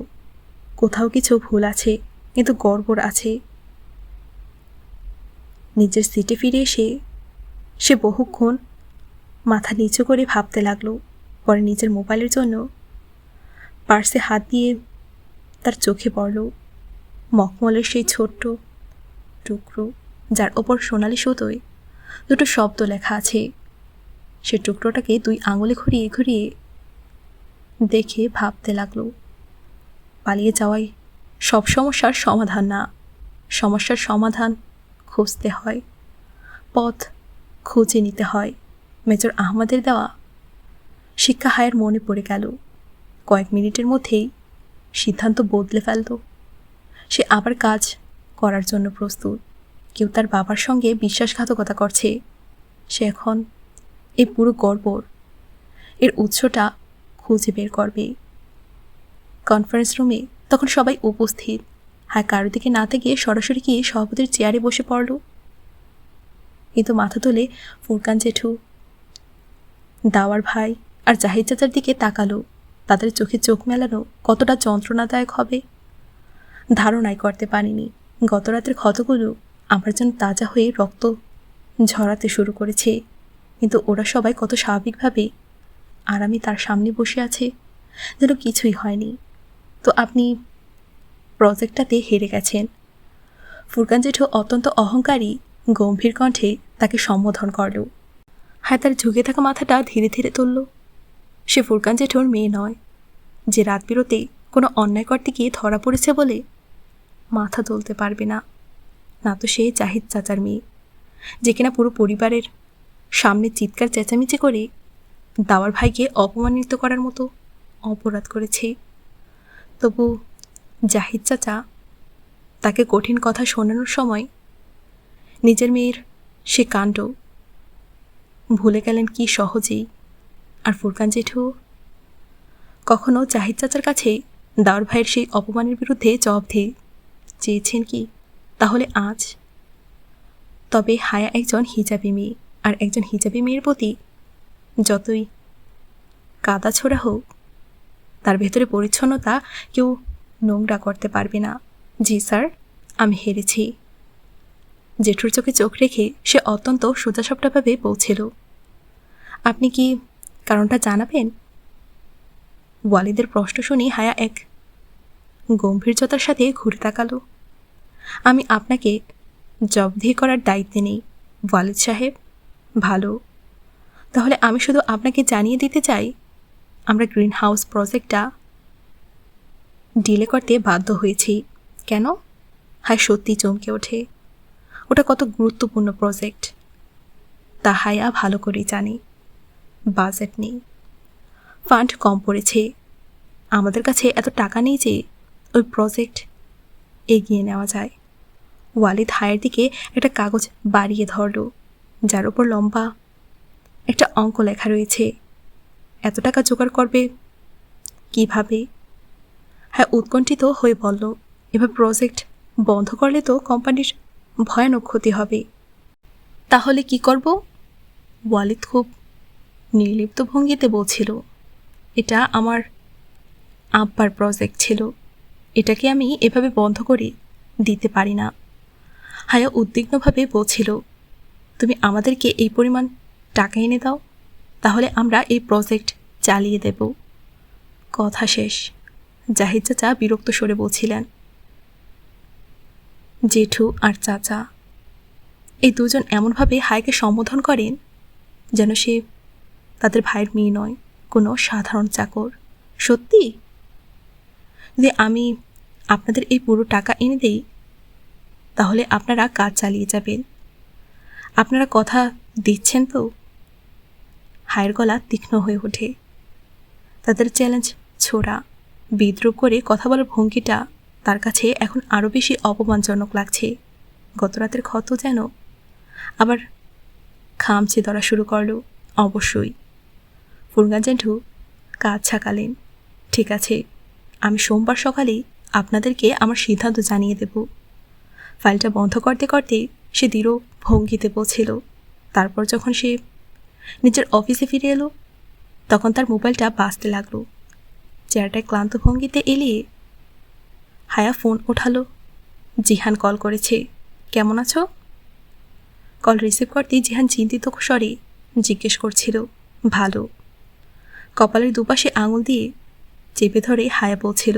কোথাও কিছু ভুল আছে, কিন্তু গড়বড় আছে। নিজের সিটে ফিরে এসে সে বহুক্ষণ মাথা নিচু করে ভাবতে লাগলো। পরে নিজের মোবাইলের জন্য পার্সে হাত দিয়ে তার চোখে পড়ল মখমলের সেই ছোট্ট টুকরো, যার ওপর সোনালি সুতোয় দুটো শব্দ লেখা আছে। সে টুকরোটাকে 2 আঙুলে ঘুরিয়ে ঘুরিয়ে দেখে ভাবতে লাগলো, পালিয়ে যাওয়াই সব সমস্যার সমাধান না। সমস্যার সমাধান খুঁজতে হয়, পথ খুঁজে নিতে হয়। মেজর আহমদের দেওয়া শিক্ষা হায়ের মনে পড়ে গেল। কয়েক মিনিটের মধ্যেই সিদ্ধান্ত বদলে ফেলল। সে আবার কাজ করার জন্য প্রস্তুত। কেউ তার বাবার সঙ্গে বিশ্বাসঘাতকতা করছে। সে এখন এই পুরো গড়বড় এর উৎসটা খুঁজে বের করবে। কনফারেন্স রুমে তখন সবাই উপস্থিত। হ্যাঁ, কারো দিকে না থেকে সরাসরি গিয়ে সভাপতির চেয়ারে বসে পড়ল। কিন্তু মাথা তুলে ফুরকান জেঠু, দাওয়ার ভাই আর জাহিদ চাচার দিকে তাকালো। তাদের চোখে চোখ মেলানো কতটা যন্ত্রণাদায়ক হবে ধারণাই করতে পারিনি। গত রাতের ক্ষতগুলো আমার যেন তাজা হয়ে রক্ত ঝরাতে শুরু করেছে, কিন্তু ওরা সবাই কত স্বাভাবিকভাবে আরামে তার সামনে বসে আছে, যেন কিছুই হয়নি। তো আপনি প্রজেক্টটাতে হেরে গেছেন। ফুরকান জেঠু অত্যন্ত অহংকারী গম্ভীর কণ্ঠে তাকে সম্বোধন করল। হ্যাঁ, তার ঝুঁকে থাকা মাথাটা ধীরে ধীরে তুলল। সে ফুরকান জেঠুর মেয়ে নয়, যে রাত বিরতে কোনো অন্যায় করতে গিয়ে ধরা পড়েছে বলে মাথা তুলতে পারবে না। না তো সে জাহিদ চাচার মেয়ে, যে কিনা পুরো পরিবারের সামনে চিৎকার চেঁচামেচি করে দাওয়ার ভাইকে অপমানিত করার মতো অপরাধ করেছে। তবু জাহিদ চাচা তাকে কঠিন কথা শোনানোর সময় নিজের মেয়ের সে কাণ্ড ভুলে গেলেন কি সহজেই। আর ফুরকান জেঠু কখনো জাহিদ চাচার কাছে দাওয়ার ভাইয়ের সেই অপমানের বিরুদ্ধে জবাবদিহি চেয়েছেন কি? তাহলে আজ? তবে হায়া একজন হিজাবি মেয়ে, আর একজন হিজাবি মেয়ের প্রতি যতই কাদা ছোড়া হোক, তার ভেতরে পরিচ্ছন্নতা কেউ নোংরা করতে পারবে না। জি স্যার, আমি হেরেছি। জেঠুর চোখে চোখ রেখে সে অত্যন্ত সোজাসাপটাভাবে বলছিল, আপনি কি কারণটা জানাবেন? ওয়ালিদের প্রশ্ন শুনে হায়া এক গম্ভীর্যতার সাথে ঘুরে তাকালো। আমি আপনাকে জবাবদিহি করার দায়িত্বে নেই ওয়ালিদ সাহেব। ভালো, তাহলে আমি শুধু আপনাকে জানিয়ে দিতে চাই, আমরা গ্রিন হাউস প্রজেক্টটা ডিলে করতে বাধ্য হয়েছি। কেন? হায় সত্যি চমকে ওঠে। ওটা কত গুরুত্বপূর্ণ প্রজেক্ট তা হায়া ভালো করেই জানে। বাজেট নেই, ফান্ড কম পড়েছে, আমাদের কাছে এত টাকা নেই যে ওই প্রজেক্ট এগিয়ে নেওয়া যায়। ওয়ালিদ হায়ের দিকে একটা কাগজ বাড়িয়ে ধরল, যার উপর লম্বা একটা অঙ্ক লেখা রয়েছে। এত টাকা জোগাড় করবে কিভাবে? হ্যাঁ উৎকণ্ঠিত হয়ে বলল, এবার প্রজেক্ট বন্ধ করলে তো কোম্পানির ভয়ানক ক্ষতি হবে। তাহলে কি করব? ওয়ালিদ খুব নির্লিপ্ত ভঙ্গিতে বলছিল, এটা আমার আব্বার প্রজেক্ট ছিল, এটাকে আমি এভাবে বন্ধ করে দিতে পারি না। হায়া উদ্বিগ্নভাবে বলছিল, তুমি আমাদেরকে এই পরিমাণ টাকা এনে দাও, তাহলে আমরা এই প্রজেক্ট চালিয়ে দেব। কথা শেষ জাহিদ চাচা বিরক্ত স্বরে বলছিলেন, জেঠু আর চাচা এই দুজন এমনভাবে হায়াকে সম্বোধন করেন যেন সে তাদের ভাইয়ের মেয়ে নয়, কোনো সাধারণ চাকর। সত্যি যে আমি আপনাদের এই পুরো টাকা এনে দেই, তাহলে আপনারা কাজ চালিয়ে যাবেন? আপনারা কথা দিচ্ছেন তো? হায়ের গলা তীক্ষ্ণ হয়ে ওঠে। তাদের চ্যালেঞ্জ ছোড়া, বিদ্রুপ করে কথা বলার ভঙ্গিটা তার কাছে এখন আরও বেশি অপমানজনক লাগছে। গতরাতের ক্ষত যেন আবার খামচে ধরা শুরু করল। অবশ্যই ফুরকান জেঠু কাজ ছাকালেন। ঠিক আছে, আমি সোমবার সকালেই আপনাদেরকে আমার সিদ্ধান্ত জানিয়ে দেব। ফাইলটা বন্ধ করতে করতে সে দৃঢ় ভঙ্গিতে বলছিল। তারপর যখন সে নিজের অফিসে ফিরে এলো, তখন তার মোবাইলটা বাজতে লাগলো। চেয়ারটায় ক্লান্ত ভঙ্গিতে এলিয়ে হায়া ফোন ওঠালো। জিহান কল করেছে, কেমন আছো? কল রিসিভ করতেই জিহান চিন্তিত স্বরে জিজ্ঞেস করছিল, ভালো। কপালের দুপাশে আঙুল দিয়ে চেপে ধরে হায়া বলছিল,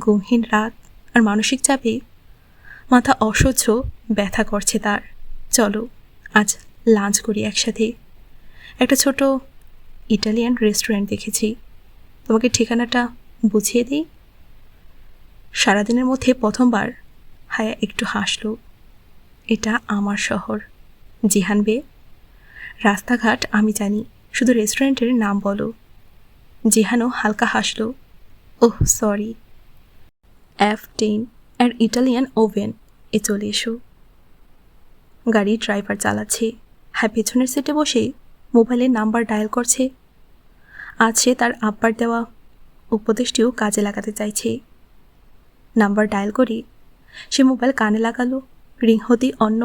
ঘুমহীন রাত আর মানসিক চাপে মাথা অসহ্য ব্যথা করছে তার। চলো আজ লাঞ্চ করি একসাথে। একটা ছোট ইটালিয়ান রেস্টুরেন্ট দেখেছি, তোমাকে ঠিকানাটা বুঝিয়ে দিই। সারাদিনের মধ্যে প্রথমবার হায়া একটু হাসল। এটা আমার শহর জিহান বে, রাস্তাঘাট আমি জানি, শুধু রেস্টুরেন্টের নাম বলো। জিহানও হালকা হাসল। ওহ সরি, F10 আর ইটালিয়ান ওভেন এ চলে এসো। গাড়ি ড্রাইভার চালাচ্ছে, হ্যাঁ পেছনের সিটে বসে মোবাইলের নাম্বার ডায়াল করছে। আজ সে তার আব্বার দেওয়া উপদেশটিও কাজে লাগাতে চাইছে। নাম্বার ডায়াল করে সে মোবাইল কানে লাগালো। রিং হতেই অন্য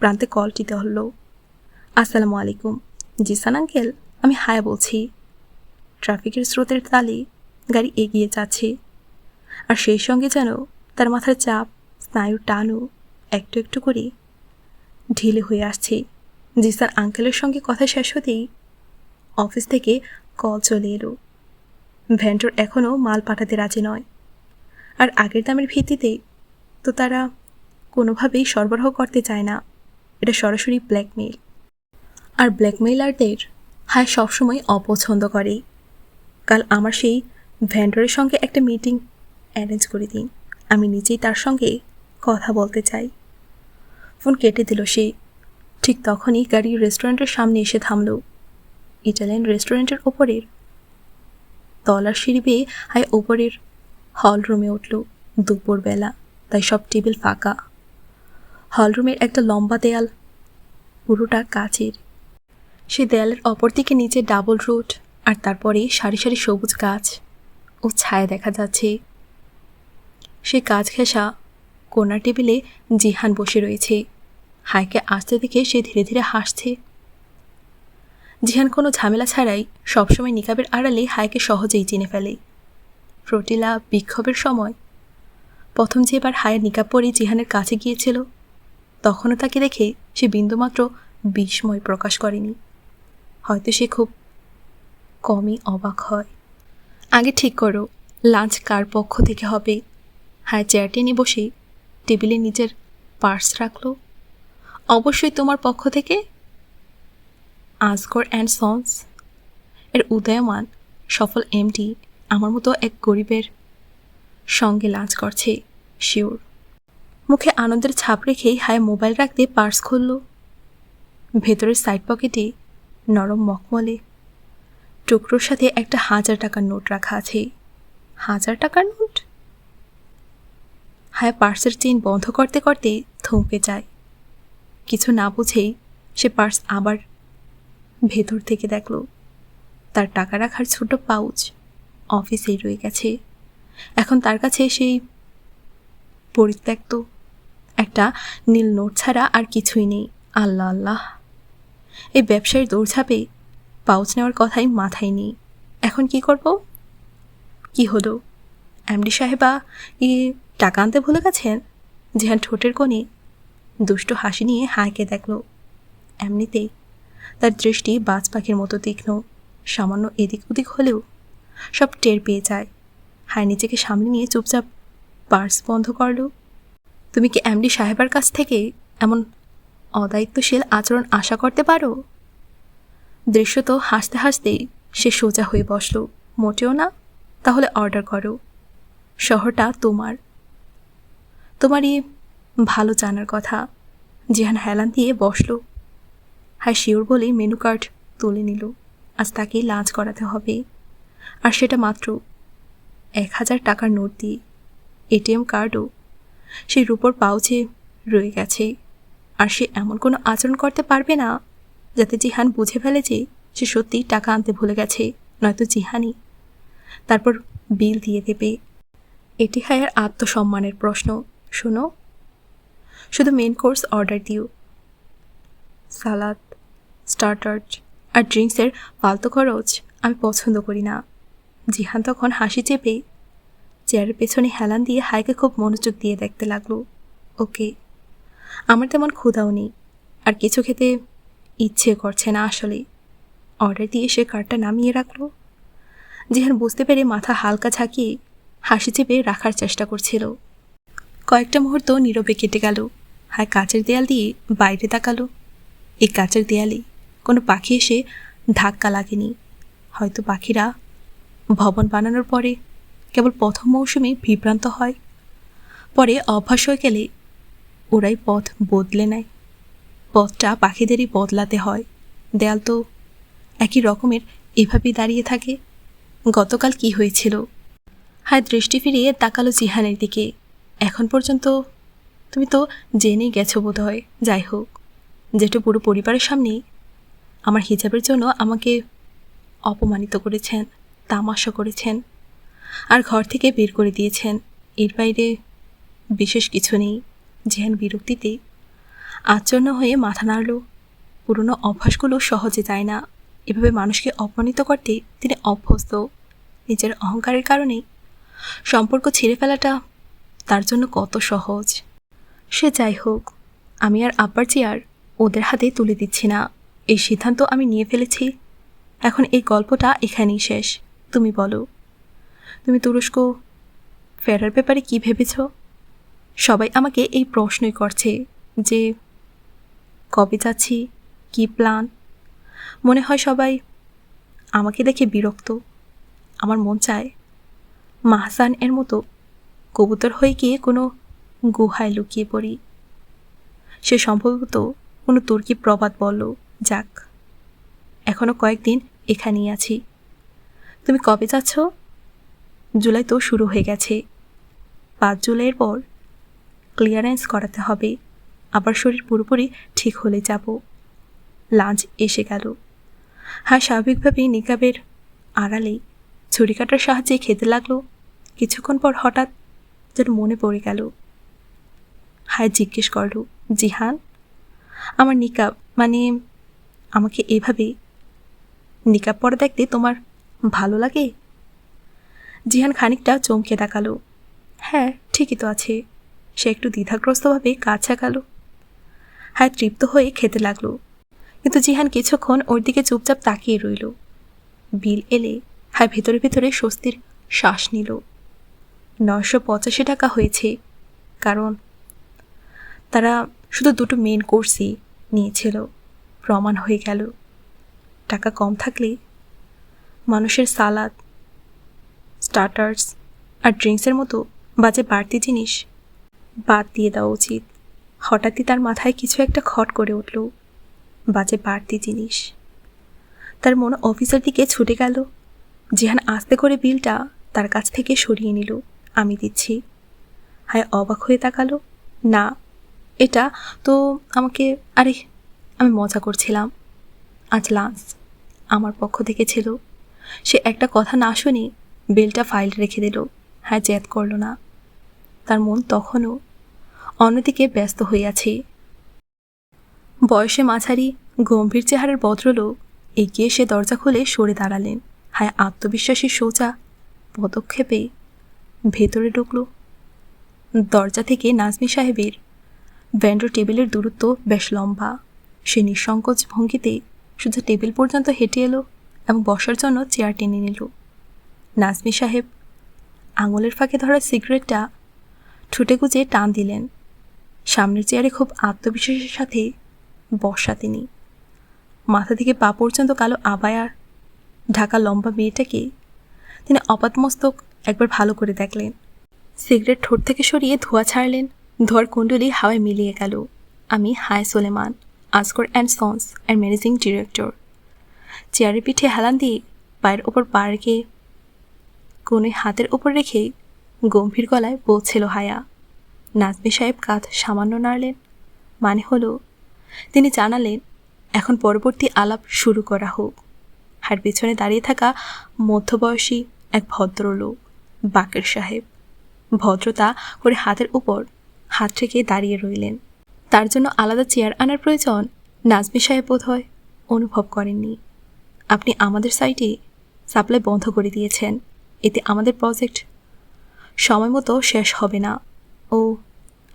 প্রান্তে কলটিতে হলো। আসসালামু আলাইকুম। জিসান আঙ্কেল, আমি হায়া বলছি। ট্রাফিকের স্রোতের তালে গাড়ি এগিয়ে যাচ্ছে, আর সেই সঙ্গে যেন তার মাথার চাপ, স্নায়ুর টানও একটু একটু করে ঢিলে হয়ে আসছে। জিসান আঙ্কেলের সঙ্গে কথা শেষ হতেই অফিস থেকে কল চলে এলো। ভেন্ডর এখনও মাল পাঠাতে রাজি নয়, আর আগের দামের ভিত্তিতে তো তারা কোনোভাবেই সরবরাহ করতে চায় না। এটা সরাসরি ব্ল্যাকমেইল, আর ব্ল্যাকমেইলারদের হায় সবসময় অপছন্দ করে। কাল আমার সেই ভেন্ডরের সঙ্গে একটা মিটিং অ্যারেঞ্জ করে দিন, আমি নিজেই তার সঙ্গে কথা বলতে চাই। ফোন কেটে দিল সে। ঠিক তখনই গাড়ি রেস্টুরেন্টের সামনে এসে থামল। ইটালিয়ান রেস্টুরেন্টের ওপরের তলার সিঁড়ি বেয়ে হায় ওপরের হল রুমে উঠল। দুপুরবেলা, তাই সব টেবিল ফাঁকা। হলরুমের একটা লম্বা দেয়াল, পুরোটা কাচের। সে দেয়ালের অপর দিকে নিচে ডাবল রোড, আর তারপরে সারি সারি সবুজ গাছ ও ছায়া দেখা যাচ্ছে। সে কাজ ঘেঁষা কোনার টেবিলে জিহান বসে রয়েছে। হায়কে আসতে দেখে সে ধীরে ধীরে হাসছে। জিহান কোনো ঝামেলা ছাড়াই সবসময় নিকাবের আড়ালে হায়কে সহজেই চিনে ফেলে। প্রটিলা বিক্ষোভের সময় প্রথম যেবার হায়ের নিকাব পরে জিহানের কাছে গিয়েছিল, তখনও তাকে দেখে সে বিন্দুমাত্র বিস্ময় প্রকাশ করেনি। হয়তো সে খুব কমই অবাক হয়। আগে ঠিক করো লাঞ্চ কার পক্ষ থেকে হবে। হায় চেয়ার টেনে বসে টেবিলের নিচের পার্স রাখল। অবশ্যই তোমার পক্ষ থেকে। আজগর অ্যান্ড সন্স এর উদয়মান সফল এমডি আমার মতো এক গরিবের সঙ্গে লাঞ্চ করছে, শিওর। মুখে আনন্দের ছাপ রেখেই হায় মোবাইল রাখতে পার্স খুলল। ভেতরের সাইড পকেটে নরম মখমলে টুকরোর সাথে একটা 1000 টাকার নোট রাখা আছে। 1000 টাকার নোট? হায় পার্সের চেইন বন্ধ করতে করতে থমকে যায়। কিছু না বুঝেই সে পার্স আবার ভেতর থেকে দেখল। তার টাকা রাখার ছোট পাউচ অফিসেই রয়ে গেছে। এখন তার কাছে সেই পরিত্যক্ত একটা নীল নোট ছাড়া আর কিছুই নেই। আল্লাহ আল্লাহ, এই ব্যবসায়ীর দৌড়ঝাঁপে পাউচ নেওয়ার কথাই মাথায় নেই। এখন কি করব? কি হলো, এমডি সাহেবা টাকা আনতে ভুলে গেছেন? জিহান ঠোঁটের কোণে দুষ্ট হাসি নিয়ে হায়কে দেখল। এমনিতেই তার দৃষ্টি বাজ পাখির মতো তীক্ষ্ণ। সামান্য এদিক ওদিক হলেও সব টের পেয়ে যায়। হায় নিজেকে সামনে নিয়ে চুপচাপ পার্স বন্ধ করল। তুমি কি এমডি সাহেবার কাছ থেকে এমন অদায়িত্বশীল আচরণ আশা করতে পারো? দৃশ্যত হাসতে হাসতেই সে সোজা হয়ে বসল। মোটেও না। তাহলে অর্ডার করো। শহরটা তোমারই ভালো জানার কথা। জিহান হেলান দিয়ে বসল। হায় শিওর বলেই মেনু কার্ড তুলে নিল। আজ তাকেই লাঞ্চ করাতে হবে, আর সেটা মাত্র 1000 টাকার নোট দিয়ে। এটিএম কার্ডও সেই রূপোর পাউচে রয়ে গেছে। আর সে এমন কোনো আচরণ করতে পারবে না যাতে জিহান বুঝে ফেলে যে সে সত্যিই টাকা আনতে ভুলে গেছে, নয়তো জিহানই তারপর বিল দিয়ে দেবে। এটি হায়ার আত্মসম্মানের প্রশ্ন। শোনো, শুধু মেন কোর্স অর্ডার দিও। সালাদ, স্টার্টার আর ড্রিঙ্কসের ফালতু খরচ আমি পছন্দ করি না। জিহান তখন হাসি চেপে চেয়ারের পেছনে হেলান দিয়ে হায়কে খুব মনোযোগ দিয়ে দেখতে লাগলো। ওকে, আমার তেমন ক্ষুধাও নেই, আর কিছু খেতে ইচ্ছে করছে না আসলে। অর্ডার দিয়ে সে কার্ডটা নামিয়ে রাখলো। জিহান বুঝতে পেরে মাথা হালকা ঝাঁকিয়ে হাসি চেপে রাখার চেষ্টা করছিল। কয়েকটা মুহূর্ত নীরবে কেটে গেল। হায় কাচের দেয়াল দিয়ে বাইরে তাকালো। এই কাচের দেয়ালে কোনো পাখি এসে ধাক্কা লাগেনি। হয়তো পাখিরা ভবন বানানোর পরে কেবল প্রথম মৌসুমে বিভ্রান্ত হয়, পরে অভ্যাস হয়ে গেলে ওরাই পথ বদলে নেয়। পথটা পাখিদেরই বদলাতে হয়। দেয়াল তো একই রকমের এভাবেই দাঁড়িয়ে থাকে। গতকাল কি হয়েছিল? হায় দৃষ্টি ফিরিয়ে তাকালো জিহানের দিকে। এখন পর্যন্ত তুমি তো জেনেই গেছো বোধ হয়। যাই হোক, যেটা পুরো পরিবারের সামনে আমার হিজাবের জন্য আমাকে অপমানিত করেছেন, তামাশা করেছেন, আর ঘর থেকে বের করে দিয়েছেন। এর বাইরে বিশেষ কিছু নেই। জিহান বিরক্তিতে আচ্ছন্ন হয়ে মাথা নাড়ল। পুরনো অভ্যাসগুলো সহজে যায় না। এভাবে মানুষকে অপমানিত করতে তিনি অভ্যস্ত। নিজের অহংকারের কারণে সম্পর্ক ছিঁড়ে ফেলাটা তার জন্য কত সহজ। সে যাই হোক, আমি আর আব্বার চেয়ার ওদের হাতে তুলে দিচ্ছি না। এই সিদ্ধান্ত আমি নিয়ে ফেলেছি। এখন এই গল্পটা এখানেই শেষ। তুমি বলো, তুমি তুরস্ক ফেরার ব্যাপারে কি ভেবেছ? সবাই আমাকে এই প্রশ্নই করছে যে কবে যাচ্ছি, কি প্ল্যান। মনে হয় সবাই আমাকে দেখে বিরক্ত। আমার মন চায় মাহসান এর মতো কবুতর হয়ে গিয়ে কোনো গুহায় লুকিয়ে পড়ি। সে সম্ভবত কোনো তুর্কি প্রবাদ বলল। যাক, এখনও কয়েকদিন এখানেই আছি। তুমি কবে যাচ্ছ? জুলাই তো শুরু হয়ে গেছে। 5 জুলাইয়ের পর ক্লিয়ারেন্স করাতে হবে। আবার শরীর পুরোপুরি ঠিক হলে যাব। লাঞ্চ এসে গেল। হ্যাঁ, স্বাভাবিকভাবেই নিকাবের আড়ালেই ছুরি কাটার সাহায্যে খেতে লাগলো। কিছুক্ষণ পর হঠাৎ যেন মনে পড়ে গেল। হায় জিজ্ঞেস করল, জিহান, আমার নিকাব মানে আমাকে এভাবে নিকাব পরা দেখতে তোমার ভালো লাগে? জিহান খানিকটা চমকে তাকালো। হ্যাঁ, ঠিকই তো আছে। সে একটু দ্বিধাগ্রস্তভাবে কাজ ছাকালো। হায় তৃপ্ত হয়ে খেতে লাগলো। কিন্তু জিহান কিছুক্ষণ ওর দিকে চুপচাপ তাকিয়ে রইল। বিল এলে হায় ভেতরে ভেতরে স্বস্তির শ্বাস নিল। 985 টাকা হয়েছে, কারণ তারা শুধু 2টো মেন কোর্সই নিয়েছিল। প্রমাণ হয়ে গেল টাকা কম থাকলে মানুষের সালাদ, স্টার্টার্স আর ড্রিঙ্কসের মতো বাজে বাড়তি জিনিস বাদ দিয়ে দেওয়া উচিত। হঠাৎই তার মাথায় কিছু একটা খট করে উঠল। বাজে বাড়তি জিনিস। তার মন অফিসের দিকে ছুটে গেল। জিহান আস্তে করে বিলটা তার কাছ থেকে সরিয়ে নিল। আমি দিচ্ছি। হায় অবাক হয়ে তাকালো। না, এটা তো আমাকে, আরে আমি মজা করছিলাম। আজ লাঞ্চ আমার পক্ষ থেকে ছিল। সে একটা কথা না শুনে বিলটা ফাইল রেখে দিল। হ্যাঁ, জেদ করল না। তার মন তখনও অন্যদিকে ব্যস্ত হয়ে আছে। বয়সে মাঝারি গম্ভীর চেহারার ভদ্রলোক এগিয়ে সে দরজা খুলে সরে দাঁড়ালেন। হায় আত্মবিশ্বাসী সোজা পদক্ষেপে ভেতরে ঢুকল। দরজা থেকে নাজমি সাহেবের ভেন্ডর টেবিলের দূরত্ব বেশ লম্বা। সে নিঃসংকোচ ভঙ্গিতে শুধু টেবিল পর্যন্ত হেঁটে এলো এবং বসার জন্য চেয়ার টেনে নিল। নাজমি সাহেব আঙুলের ফাঁকে ধরা সিগারেটটা ঠুটে গুজে টান দিলেন। সামনের চেয়ারে খুব আত্মবিশ্বাসের সাথে বসা তিনি। মাথা থেকে পা পর্যন্ত কালো আবায়া ঢাকা লম্বা মেয়েটাকে তিনি অপাতমস্তক একবার ভালো করে দেখলেন। সিগারেট ঠোঁট থেকে সরিয়ে ধোঁয়া ছাড়লেন। ধোঁয়ার কুণ্ডলি হাওয়ায় মিলিয়ে গেল। আমি হায় সোলেমান, আসকর অ্যান্ড সন্স এর ম্যানেজিং ডিরেক্টর। চেয়ারের পিঠে হেলান দিয়ে পায়ের ওপর পা রেখে কোণে হাতের ওপর রেখে গম্ভীর গলায় বলছিল হায়া। নাজমি সাহেব কাঁধ সামান্য নাড়লেন। মানে হলো তিনি জানালেন এখন পরবর্তী আলাপ শুরু করা হোক। হার পেছনে দাঁড়িয়ে থাকা মধ্যবয়সী এক ভদ্রলোক বাকের সাহেব ভদ্রতা করে হাতের উপর হাত রেখে দাঁড়িয়ে রইলেন। তার জন্য আলাদা চেয়ার আনার প্রয়োজন নাজমি সাহেব বোধহয় অনুভব করেননি। আপনি আমাদের সাইটে সাপ্লাই বন্ধ করে দিয়েছেন। এতে আমাদের প্রজেক্ট সময় মতো শেষ হবে না ও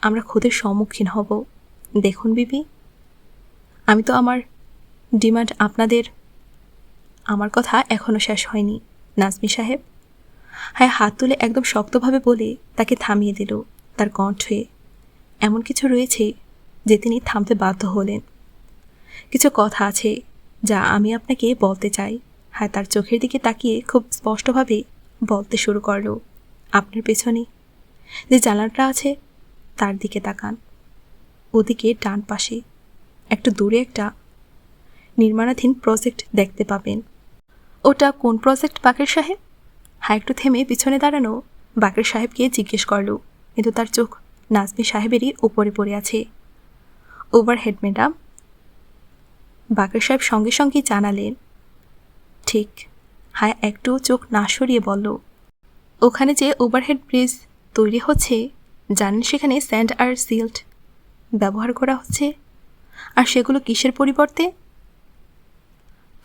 আমরা ক্ষতির সম্মুখীন হব। দেখুন বিবি, আমি তো আমার ডিমান্ড আপনাদের, আমার কথা এখনও শেষ হয়নি নাজমি সাহেব। হ্যাঁ হাত তুলে একদম শক্তভাবে বলে তাকে থামিয়ে দিল। তার কণ্ঠে এমন কিছু রয়েছে যে তিনি থামতে বাধ্য হলেন। কিছু কথা আছে যা আমি আপনাকে বলতে চাই। হ্যাঁ তার চোখের দিকে তাকিয়ে খুব স্পষ্টভাবে বলতে শুরু করলো। আপনার পেছনে যে জানালাটা আছে তার দিকে তাকান। ওদিকে ডান পাশে একটু দূরে একটা নির্মাণাধীন প্রজেক্ট দেখতে পাবেন। ওটা কোন প্রজেক্ট বাকের সাহেব? হ্যাঁ একটু থেমে পিছনে দাঁড়ানো বাকের সাহেবকে জিজ্ঞেস করল, কিন্তু তার চোখ নাজমি সাহেবেরই উপরে পড়ে আছে। Overhead madam. বাকের সাহেব সঙ্গে সঙ্গেই জানালেন। ঠিক। হ্যাঁ একটু চোখ না সরিয়ে বলল, ওখানে যে ওভারহেড ব্রিজ তৈরি হচ্ছে জানেন সেখানে স্যান্ড আর সিল্ট ব্যবহার করা হচ্ছে। আর সেগুলো কিসের পরিবর্তে?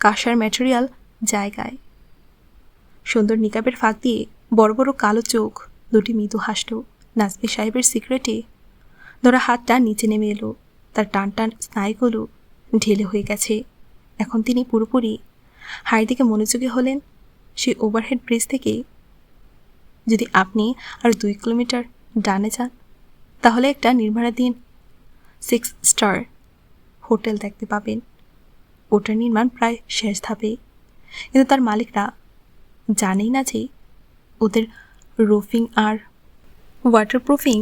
কাঁসার ম্যাটেরিয়াল জায়গায়। সুন্দর নিকাবের ফাঁক দিয়ে বড় বড় কালো চোখ দুটি মৃদু হাসল। নাজমি সাহেবের সিগারেটে ধরা হাতটা নিচে নেমে এলো। তার টান টান স্নায়ুগুলো ঢেলে হয়ে গেছে। এখন তিনি পুরোপুরি হাড়ের দিকে মনোযোগী হলেন। সেই ওভারহেড ব্রিজ থেকে যদি আপনি আর 2 কিলোমিটার ডানে যান তাহলে একটা নির্মাণাধীন 6 স্টার হোটেল দেখতে পাবেন। ওটার নির্মাণ প্রায় শেষ ধাপে, কিন্তু তার মালিকরা জানেই না যে ওদের রুফিং আর ওয়াটারপ্রুফিং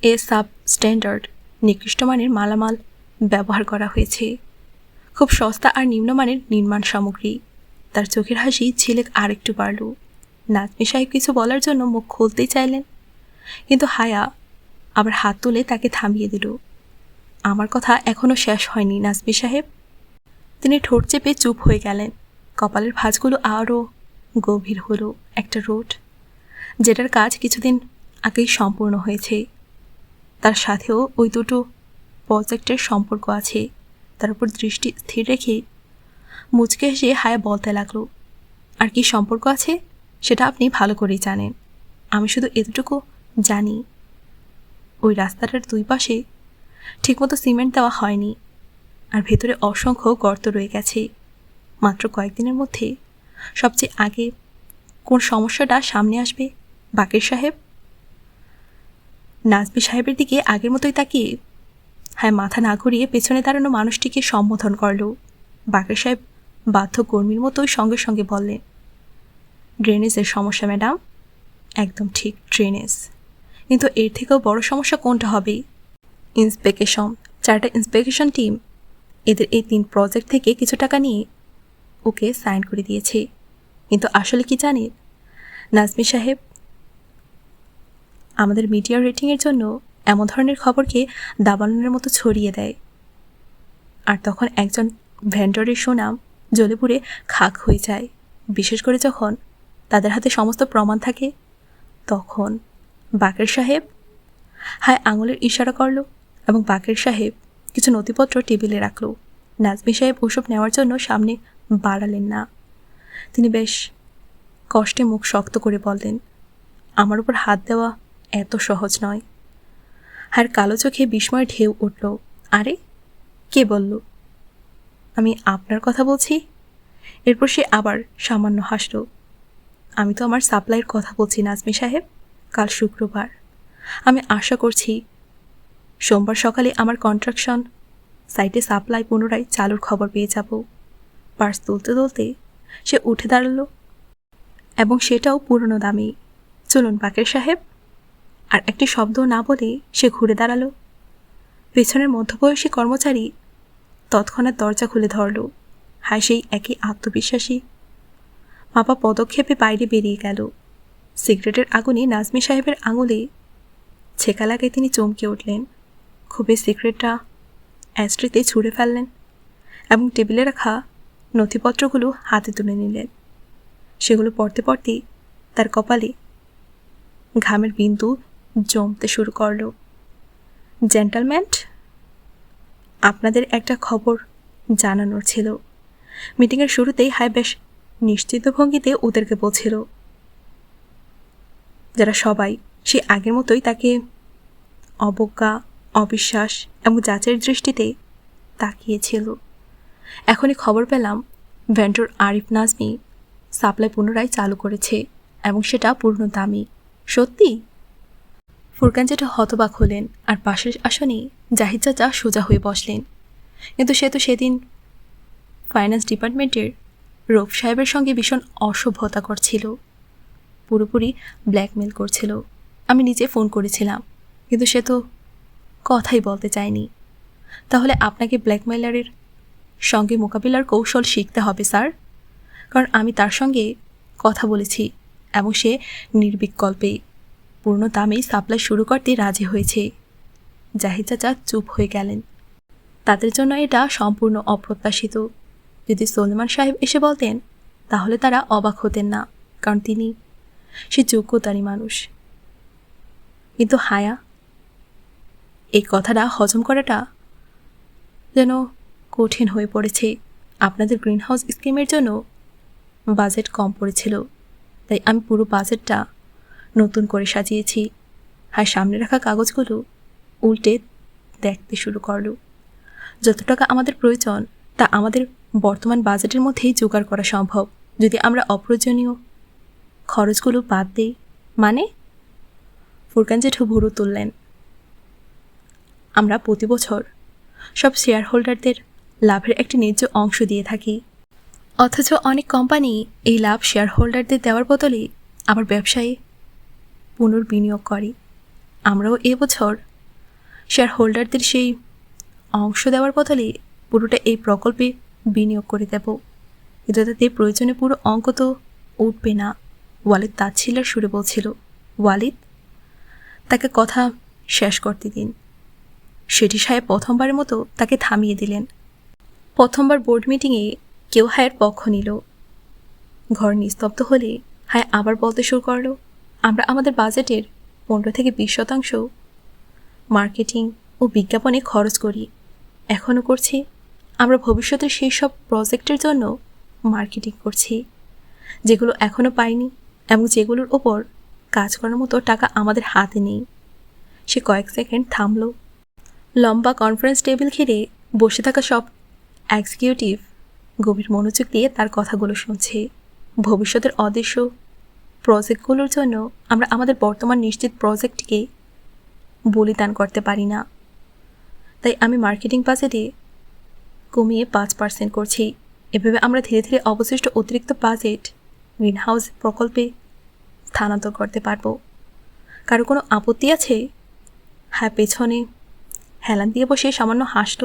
এ সাবস্ট্যান্ডার্ড নিকৃষ্ট মানের মালামাল ব্যবহার করা হয়েছে। খুব সস্তা আর নিম্নমানের নির্মাণ সামগ্রী। তার চোখের হাসি ঝিলেক আরেকটু বাড়ল। নাজমি সাহেব কিছু বলার জন্য মুখ খুলতেই চাইলেন, কিন্তু হায়া আবার হাত তুলে তাকে থামিয়ে দিল। আমার কথা এখনও শেষ হয়নি নাজমি সাহেব। তিনি ঠোঁট চেপে চুপ হয়ে গেলেন। কপালের ভাঁজগুলো আরও গভীর হলো। একটা রোড যেটার কাজ কিছুদিন আগেই সম্পূর্ণ হয়েছে, তার সাথেও ওই দুটো প্রজেক্টের সম্পর্ক আছে। তার উপর দৃষ্টি স্থির রেখে মুচকে হেসে হায়া বলতে লাগলো, আর কি সম্পর্ক আছে সেটা আপনি ভালো করেই জানেন। আমি শুধু এতটুকু জানি, ওই রাস্তাটার দুই পাশে ঠিকমতো সিমেন্ট দেওয়া হয়নি, আর ভেতরে অসংখ্য গর্ত রয়ে গেছে। মাত্র কয়েকদিনের মধ্যে সবচেয়ে আগে কোন সমস্যাটা সামনে আসবে বাকের সাহেব? নাজমি সাহেবের দিকে আগের মতোই তাকিয়ে হ্যাঁ মাথা না ঘুরিয়ে পেছনে দাঁড়ানো মানুষটিকে সম্বোধন করল। বাকের সাহেব বাধ্য কর্মীর মতোই সঙ্গে সঙ্গে বললেন, ড্রেনেজের সমস্যা ম্যাডাম। একদম ঠিক, ড্রেনেজ। কিন্তু এর থেকেও বড় সমস্যা কোনটা হবে? ইন্সপেকশন। 4টা ইন্সপেকশন টিম এদের এই 3 প্রজেক্ট থেকে কিছু টাকা নিয়ে ওকে সাইন করে দিয়েছে। কিন্তু আসলে কি জানেন নাজমি সাহেব, আমাদের মিডিয়া রেটিংয়ের জন্য এমন ধরনের খবরকে দাবানলের মতো ছড়িয়ে দেয়, আর তখন একজন ভেন্ডরের সুনাম জ্বলে পুড়ে খাক হয়ে যায়। বিশেষ করে যখন তাদের হাতে সমস্ত প্রমাণ থাকে তখন। বাকের সাহেব হায় আঙুলের ইশারা করল এবং বাকের সাহেব কিছু নথিপত্র টেবিলে রাখল। নাজমি সাহেব ওসব নেওয়ার জন্য সামনে বাড়ালেন না। তিনি বেশ কষ্টে মুখ শক্ত করে বললেন, আমার উপর হাত দেওয়া এত সহজ নয়। আর কালো চোখে বিস্ময় ঢেউ উঠল। আরে কে বলল? আমি আপনার কথা বলছি। এরপর সে আবার সামান্য হাসল। আমি তো আমার সাপ্লাইয়ের কথা বলছি নাজমি সাহেব। কাল শুক্রবার। আমি আশা করছি সোমবার সকালে আমার কনস্ট্রাকশন সাইটে সাপ্লাই পুনরায় চালুর খবর পেয়ে যাব। পার্স তুলতে তুলতে সে উঠে দাঁড়ালো, এবং সেটাও পুরনো দামি। চলুন বাকের সাহেব। আর একটি শব্দ না বলে সে ঘুরে দাঁড়ালো। পেছনের মধ্যবয়সী কর্মচারী তৎক্ষণাৎ দরজা খুলে ধরল। হায় সেই একই আত্মবিশ্বাসী মাপা পদক্ষেপে বাইরে বেরিয়ে গেল। সিগারেটের আগুনে নাজমি সাহেবের আঙুলে ছেঁকা লাগায় তিনি চমকে উঠলেন। খুবই সিগারেটটা অ্যাস্ট্রেতে ছুঁড়ে ফেললেন এবং টেবিলে রাখা নথিপত্রগুলো হাতে তুলে নিলেন। সেগুলো পড়তে পড়তেই তার কপালে ঘামের বিন্দু জমতে শুরু করল। জেন্টলম্যান, আপনাদের একটা খবর জানানোর ছিল। মিটিংয়ের শুরুতেই হাই বেশ নিশ্চিত ভঙ্গিতে ওদেরকে বলছিল, যারা সবাই সে আগের মতোই তাকে অবজ্ঞা, অবিশ্বাস এবং যাচের দৃষ্টিতে তাকিয়েছিল। এখনই খবর পেলাম ভেন্ডর আরিফ নাজমি সাপ্লাই পুনরায় চালু করেছে, এবং সেটা পূর্ণ দামি। সত্যি? ফুরকান যেটা হতবাক হলেন, আর পাশের আসনে জাহিদ চাচা সোজা হয়ে বসলেন। কিন্তু সে তো সেদিন ফাইন্যান্স ডিপার্টমেন্টের রৌফ সাহেবের সঙ্গে ভীষণ অসভ্যতা করছিল, পুরোপুরি ব্ল্যাকমেল করছিল। আমি নিজে ফোন করেছিলাম, কিন্তু সে তো কথাই বলতে চায়নি। তাহলে আপনাকে ব্ল্যাকমেলারের সঙ্গে মোকাবিলার কৌশল শিখতে হবে স্যার, কারণ আমি তার সঙ্গে কথা বলেছি এবং সে নির্বিকল্পে পূর্ণ দামেই সাপ্লাই শুরু করতে রাজি হয়েছে। জাহিদ চাচা চুপ হয়ে গেলেন। তাদের জন্য এটা সম্পূর্ণ অপ্রত্যাশিত। যদি সলমান সাহেব এসে বলতেন তাহলে তারা অবাক হতেন না, কারণ তিনি সে যোগ্যতারই মানুষ। কিন্তু হায়া, এই কথাটা হজম করাটা যেন কঠিন হয়ে পড়েছে। আপনাদের গ্রিনহাউস স্কিমের জন্য বাজেট কম পড়েছিল, তাই আমি পুরো বাজেটটা নতুন করে সাজিয়েছি। আর সামনে রাখা কাগজগুলো উল্টে দেখতে শুরু করল। যত টাকা আমাদের প্রয়োজন তা আমাদের বর্তমান বাজেটের মধ্যেই জোগাড় করা সম্ভব, যদি আমরা অপ্রয়োজনীয় খরচগুলো বাদ দিই। মানে? ফুরকান জেঠু ভুরু তুললেন। আমরা প্রতি বছর সব শেয়ার হোল্ডারদের লাভের একটি ন্যায্য অংশ দিয়ে থাকি, অথচ অনেক কোম্পানি এই লাভ শেয়ার হোল্ডারদের দেওয়ার বদলে আবার ব্যবসায়ে পুনর্বিনিয়োগ করে। আমরাও এবছর শেয়ার হোল্ডারদের সেই অংশ দেওয়ার বদলে পুরোটা এই প্রকল্পে বিনিয়োগ করে দেব। কিন্তু তাতে প্রয়োজনে পুরো অঙ্ক তো উঠবে না। ওয়ালিদ তাচ্ছিল্যের সুরে বলছিল। ওয়ালিদ, তাকে কথা শেষ করতে দিন। সেটি সাহেব প্রথমবারের মতো তাকে থামিয়ে দিলেন। প্রথমবার বোর্ড মিটিংয়ে কেউ হায়ের পক্ষ নিল। ঘর নিস্তব্ধ হলে হায় আবার বলতে শুরু করল, আমরা আমাদের বাজেটের 15-20% মার্কেটিং ও বিজ্ঞাপনে খরচ করি, এখনও করছি। আমরা ভবিষ্যতের সেই সব প্রজেক্টের জন্য মার্কেটিং করছি যেগুলো এখনও পাইনি এবং যেগুলোর ওপর কাজ করার মতো টাকা আমাদের হাতে নেই। সে কয়েক সেকেন্ড থামল। লম্বা কনফারেন্স টেবিল ঘিরে বসে থাকা সব এক্সিকিউটিভ গভীর মনোযোগ দিয়ে তার কথাগুলো শুনছে। ভবিষ্যতের অদৃশ্য প্রজেক্টগুলোর জন্য আমরা আমাদের বর্তমান নিশ্চিত প্রজেক্টকে বলিদান করতে পারি না। তাই আমি মার্কেটিং বাজেটে কমিয়ে 5% করছি। এভাবে আমরা ধীরে ধীরে অবশিষ্ট অতিরিক্ত বাজেট গ্রিনহাউস প্রকল্পে স্থানান্তর করতে পারব। কারো কোনো আপত্তি আছে? হ্যাঁ, পেছনে হেলান দিয়ে বসে সামান্য হাসল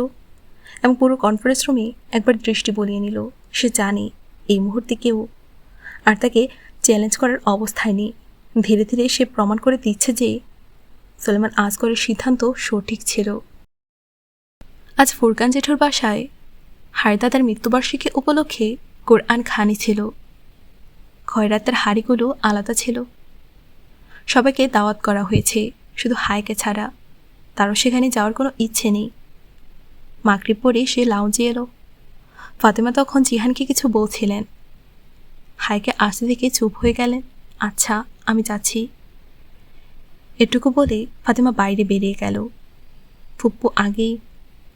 এবং পুরো কনফারেন্স রুমে একবার দৃষ্টি বলিয়ে নিল। সে জানে এই মুহূর্তে কেউ আর তাকে চ্যালেঞ্জ করার অবস্থায় নেই। ধীরে ধীরে সে প্রমাণ করে দিচ্ছে যে সুলেমান আসগরের সিদ্ধান্ত সঠিক ছিল। আজ ফুরকান জেঠুর বাসায় হায়দাদার মৃত্যুবার্ষিকী উপলক্ষে কোরআন খানি ছিল। খয়রাতের হাড়িগুলো আলাদা ছিল। সবাইকে দাওয়াত করা হয়েছে, শুধু হায়কে ছাড়া। তারও সেখানে যাওয়ার কোনো ইচ্ছে নেই। মাগরিব পরে সে লাউঞ্জে এলো। ফাতেমা তখন জিহানকে কিছু বলছিলেন। হায়কে আসতে দেখে চুপ হয়ে গেলেন। আচ্ছা, আমি যাচ্ছি, এটুকু বলে ফাতেমা বাইরে বেরিয়ে গেল। ফুপ্পু আগেই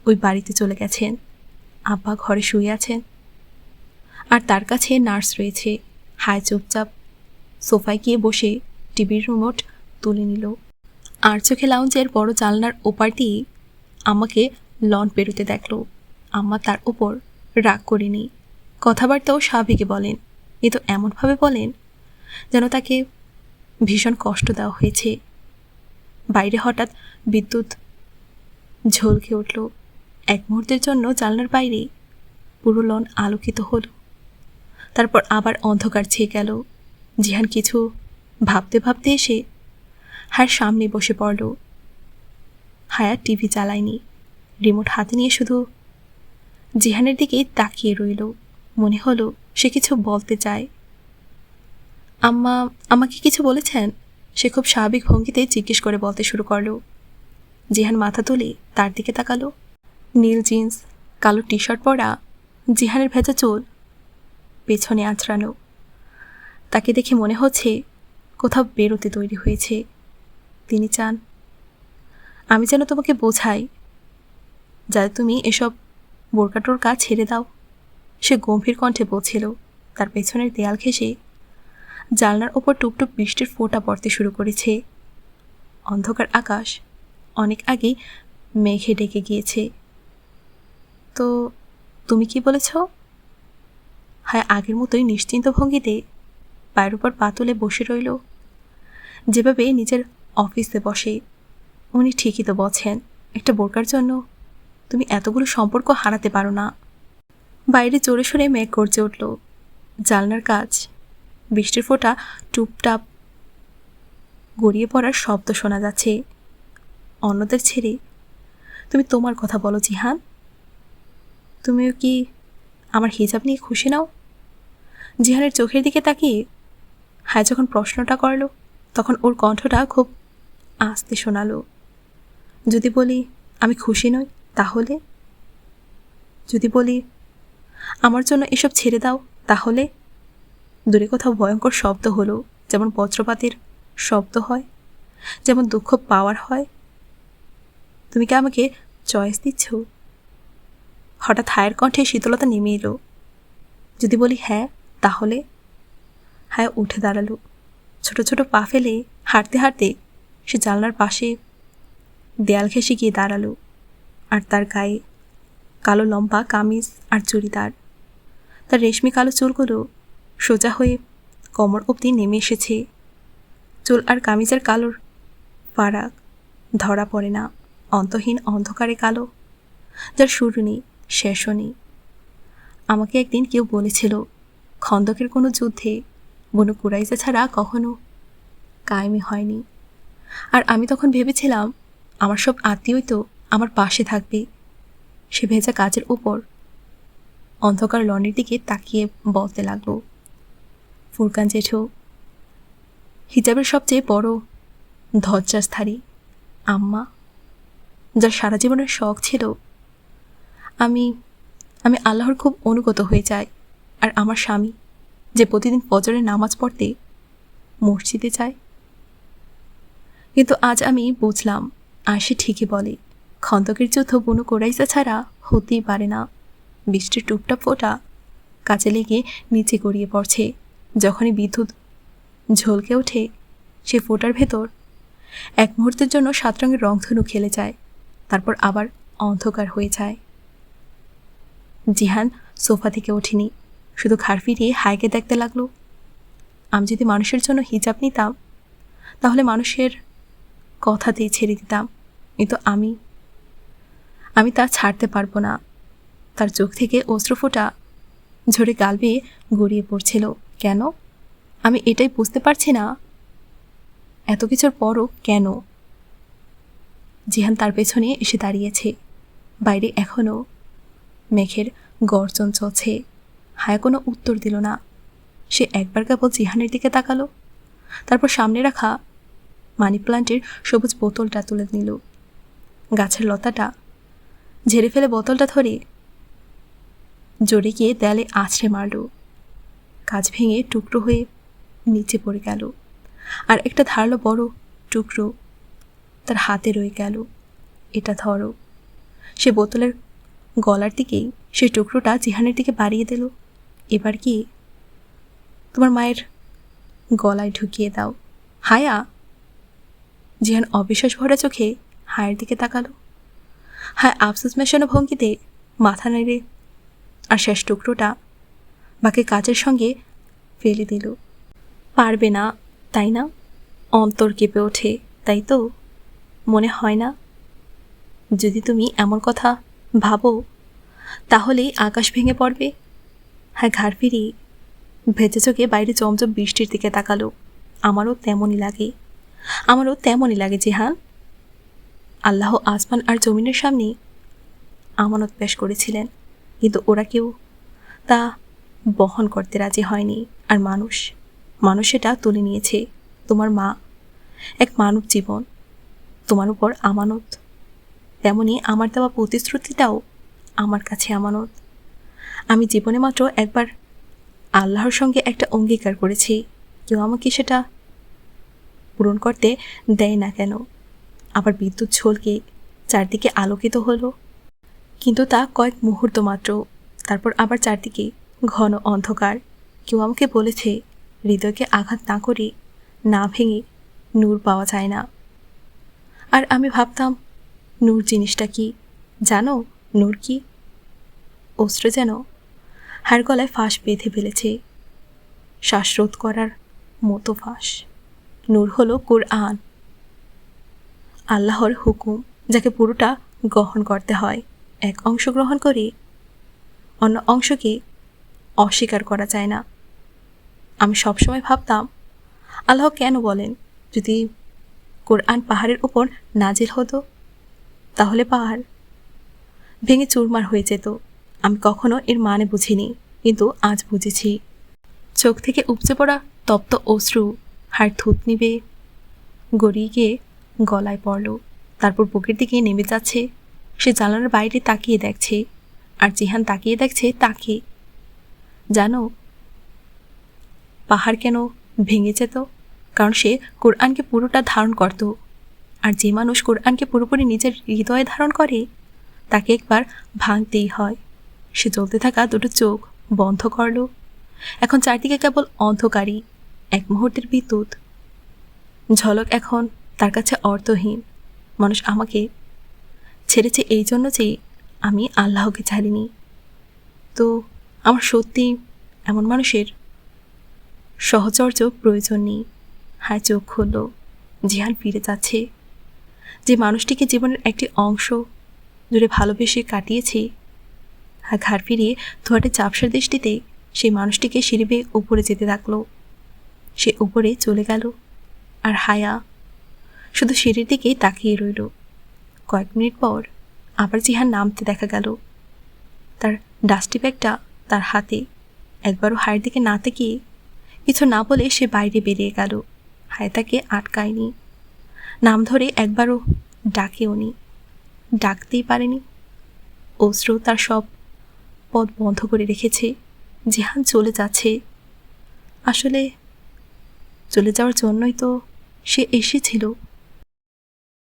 ওই বাড়িতে চলে গেছেন। আব্বা ঘরে শুয়ে আছেন আর তার কাছে নার্স রয়েছে। হায় চুপচাপ সোফায় গিয়ে বসে টিভির রিমোট তুলে নিল আর চোখে লাউঞ্জের বড় জানলার ওপার দিয়ে আমাকে লন পেরোতে দেখল। আম্মা তার উপর রাগ করেনি, কথাবার্তাও স্বাভাবিকে বলেন। এ তো এমনভাবে বলেন যেন তাকে ভীষণ কষ্ট দেওয়া হয়েছে। বাইরে হঠাৎ বিদ্যুৎ ঝলকে উঠল। এক মুহূর্তের জন্য জানলার বাইরে পুরো লন আলোকিত হলো। তারপর আবার অন্ধকার ছেয়ে গেল। জিহান কিছু ভাবতে ভাবতে এসে হায়ার সামনে বসে পড়ল। হায়া টিভি চালায়নি, রিমোট হাতে নিয়ে শুধু জিহানের দিকে তাকিয়ে রইল। মনে হলো সে কিছু বলতে চায়। আম্মা আমাকে কিছু বলেছেন? সে খুব স্বাভাবিক ভঙ্গিতে জিজ্ঞেস করে বলতে শুরু করলো। জিহান মাথা তুলে তার দিকে তাকালো। নীল জিন্স, কালো টি শার্ট পরা, জিহানের ভেজা চুল পেছনে আঁচড়ানো। তাকে দেখে মনে হচ্ছে কোথাও বেরোতে তৈরি হয়েছে। তিনি চান আমি যেন তোমাকে বোঝাই, যাতে তুমি এসব বোরকা টোরকা ছেড়ে দাও। সে গম্ভীর কণ্ঠে বলছিল। তার পেছনের দেয়াল ঘেঁষে জানলার ওপর টুপটুপ বৃষ্টির ফোঁটা পড়তে শুরু করেছে। অন্ধকার আকাশ অনেক আগেই মেঘে ডেকে গিয়েছে। তো তুমি কি বলেছ? হায় আগের মতোই নিশ্চিন্ত ভঙ্গিতে পায়ের উপর পা তুলে বসে রইল, যেভাবে নিজের অফিসে বসে। উনি ঠিকই তো বলছেন, একটা বোরকার জন্য তুমি এতগুলো সম্পর্ক হারাতে পারো না। বাইরে জোরে সোরে মেঘ গর্জে উঠল। জানলার কাজ বৃষ্টির ফোঁটা টুপটাপ গড়িয়ে পড়ার শব্দ শোনা যাচ্ছে। অন্যদের ছেড়ে তুমি তোমার কথা বলো জিহান। তুমিও কি আমার হিজাব নিয়ে খুশি নাও? জিহানের চোখের দিকে তাকিয়ে হায় যখন প্রশ্নটা করল, তখন ওর কণ্ঠটা খুব আস্তে শোনালো। যদি বলি আমি খুশি নই, তাহলে? যদি বলি আমার জন্য এসব ছেড়ে দাও, তাহলে? দূরে কোথাও ভয়ঙ্কর শব্দ হলো, যেমন বজ্রপাতের শব্দ হয়, যেমন দুঃখ পাওয়ার হয়। তুমি কি আমাকে চয়েস দিচ্ছ? হঠাৎ হায়ের কণ্ঠে শীতলতা নেমে এলো। যদি বলি হ্যাঁ, তাহলে? হায়া উঠে দাঁড়ালো। ছোট ছোট পা ফেলে হাঁটতে হাঁটতে সে জানলার পাশে দেয়াল ঘেঁষে গিয়ে দাঁড়ালো। আর তার গায়ে কালো লম্বা কামিজ আর চুড়িদার। তার রেশমি কালো চুলগুলো সোজা হয়ে কোমর অবধি নেমে এসেছে। চুল আর কামিজের কালোর ফারাক ধরা পড়ে না, অন্তহীন অন্ধকারে কালো, যার শুরু নেই শেষও নেই। আমাকে একদিন কেউ বলেছিল, খন্দকের কোনো যুদ্ধে বনু কুরাইজা ছাড়া কখনো কায়েমি হয়নি। আর আমি তখন ভেবেছিলাম আমার সব আত্মীয়ই তো আমার পাশে থাকবে। সে ভেজা কাজের উপর অন্ধকার লনের দিকে তাকিয়ে বলতে লাগলো, ফুরকান জেঠু, হিজাবের সবচেয়ে বড় ধজ্জাস্থারী আম্মা, যার সারা জীবনের শখ ছিল আমি আমি আল্লাহর খুব অনুগত হয়ে যাই, আর আমার স্বামী যে প্রতিদিন ফজরের নামাজ পড়তে মসজিদে যায়। কিন্তু আজ আমি বুঝলাম, আর সে ঠিকই বলে, খন্দকের যুদ্ধ বনু কুরাইজা ছাড়া হতেই পারে না। বৃষ্টির টুপটাপ ফোঁটা কাজে লেগে নিচে গড়িয়ে পড়ছে। যখনই বিদ্যুৎ ঝলকে ওঠে, সে ফোঁটার ভেতর এক মুহূর্তের জন্য 7 রঙের রংধনু খেলে যায়, তারপর আবার অন্ধকার হয়ে যায়। জিহান সোফা থেকে ওঠেনি, শুধু ঘাড় ফিরিয়ে হাইকে দেখতে লাগলো। আমি যদি মানুষের জন্য হিজাব নিতাম, তাহলে মানুষের কথাতেই ছেড়ে দিতাম, কিন্তু আমি তা ছাড়তে পারবো না। তার চোখ থেকে অশ্রুফোঁটা ঝরে গাল বেয়ে গড়িয়ে পড়ছিল। কেন? আমি এটাই বুঝতে পারছি না, এত কিছুর পরও কেন। জিহান তার পেছনে এসে দাঁড়িয়েছে। বাইরে এখনও মেঘের গর্জন চলছে। হায়া কোনো উত্তর দিল না। সে একবার কেবল জিহানের দিকে তাকালো, তারপর সামনে রাখা মানি প্লান্টের সবুজ বোতলটা তুলে নিল। গাছের লতাটা ঝেড়ে ফেলে বোতলটা ধরে জোরে গিয়ে দেয়ালে আছড়ে মারল। কাঁচ ভেঙে টুকরো হয়ে নিচে পড়ে গেল, আর একটা ধারালো বড় টুকরো তার হাতে রয়ে গেল। এটা ধরো। সে বোতলের গলার দিকেই সেই টুকরোটা জিহানের দিকে বাড়িয়ে দিল। এবার কি তোমার মায়ের গলায় ঢুকিয়ে দাও, হায়া। জিহান অবিশ্বাস ভরা চোখে হায়ের দিকে তাকালো। হায় আফসোস মেশানো ভঙ্গিতে মাথা নেড়ে আর শেষ টুকরোটা বাকি কাজের সঙ্গে ফেলে দিল। পারবে না, তাই না? অন্তর কেঁপে ওঠে, তাই তো? মনে হয় না যদি তুমি এমন কথা ভাবো তাহলেই আকাশ ভেঙে পড়বে? হ্যাঁ, ঘাড় ফিরিয়ে ভেজে চোখে বাইরে জমজম বৃষ্টির দিকে তাকালো। আমারও তেমনই লাগে জিহান। আল্লাহ আসমান আর জমিনের সামনে আমানত পেশ করেছিলেন, কিন্তু ওরা কেউ তা বহন করতে রাজি হয়নি। আর মানুষ সেটা তুলে নিয়েছে। তোমার মা এক মানব জীবন, তোমার উপর আমানত। তেমনি আমার দেওয়া প্রতিশ্রুতিটাও আমার কাছে আমানত। আমি জীবনে মাত্র একবার আল্লাহর সঙ্গে একটা অঙ্গীকার করেছি, কেউ আমাকে সেটা পূরণ করতে দেয় না কেন। আবার বিদ্যুৎ ঝলকে চারদিকে আলোকিত হলো, কিন্তু তা কয়েক মুহূর্ত মাত্র। তারপর আবার চারদিকে ঘন অন্ধকার। কেউ আমাকে বলেছে, হৃদয়কে আঘাত না করে, না ভেঙে নূর পাওয়া যায় না। আর আমি ভাবতাম, নূর জিনিসটা কি জানো? নূর কি? অস্ত্র যেন হার গলায় ফাঁস বেঁধে ফেলেছে, শ্বাসরোধ করার মতো ফাঁস। নূর হলো কুরআন, আল্লাহর হুকুম, যাকে পুরোটা গ্রহণ করতে হয়। এক অংশ গ্রহণ করে অন্য অংশকে অস্বীকার করা যায় না। আমি সবসময় ভাবতাম, আল্লাহ কেন বলেন, যদি কোরআন পাহাড়ের উপর নাজিল হতো তাহলে পাহাড় ভেঙে চুরমার হয়ে যেত। আমি কখনো এর মানে বুঝিনি, কিন্তু আজ বুঝেছি। চোখ থেকে উপচে পড়া তপ্ত অশ্রু হাড় থুতনি বেয়ে গড়িয়ে গিয়ে গলায় পড়ল, তারপর বুকের দিকে নেমে যাচ্ছে। সে জানালার বাইরে তাকিয়ে দেখছে, আর জিহান তাকিয়ে দেখছে তাকে। জানো পাহাড় কেন ভেঙে যেত? কারণ সে কোরআনকে পুরোটা ধারণ করত। আর যে মানুষ কোরআনকে পুরোপুরি নিজের হৃদয়ে ধারণ করে, তাকে একবার ভাঙতেই হয়। সে জ্বলতে থাকা দুটো চোখ বন্ধ করল। এখন চারদিকে কেবল অন্ধকারই, এক মুহূর্তের বিদ্যুৎ ঝলক এখন তার কাছে অর্থহীন। মানুষ আমাকে ছেড়েছে এই জন্য যে আমি আল্লাহকে ছাড়িনি। তো আমার সত্যি এমন মানুষের সহচর্য প্রয়োজন নেই। হায় চোখ খুলল, জিহান ফিরে যাচ্ছে। যে মানুষটিকে জীবনের একটি অংশ জুড়ে ভালোবেসে কাটিয়েছি, আর ঘাড় ফিরিয়ে ধোয়াটে চাপসার দৃষ্টিতে সেই মানুষটিকে সিঁড়ি বেয়ে উপরে যেতে থাকলো। সে উপরে চলে গেল, আর হায়া শুধু সিঁড়ির দিকেই তাকিয়ে রইল। কয়েক মিনিট পর আবার জিহান নামতে দেখা গেল, তার ডাস্টি ব্যাগটা তার হাতে। একবারও হায়ের দিকে না তাকিয়ে কিছু না বলে সে বাইরে বেরিয়ে গেল। হায়া তাকে আটকায়নি, নাম ধরে একবারও ডাকেওনি, ডাকতেই পারেনি। অশ্রু তার সব পথ বন্ধ করে রেখেছে। জিহান চলে যাচ্ছে, আসলে চলে যাওয়ার জন্যই তো সে এসেছিল।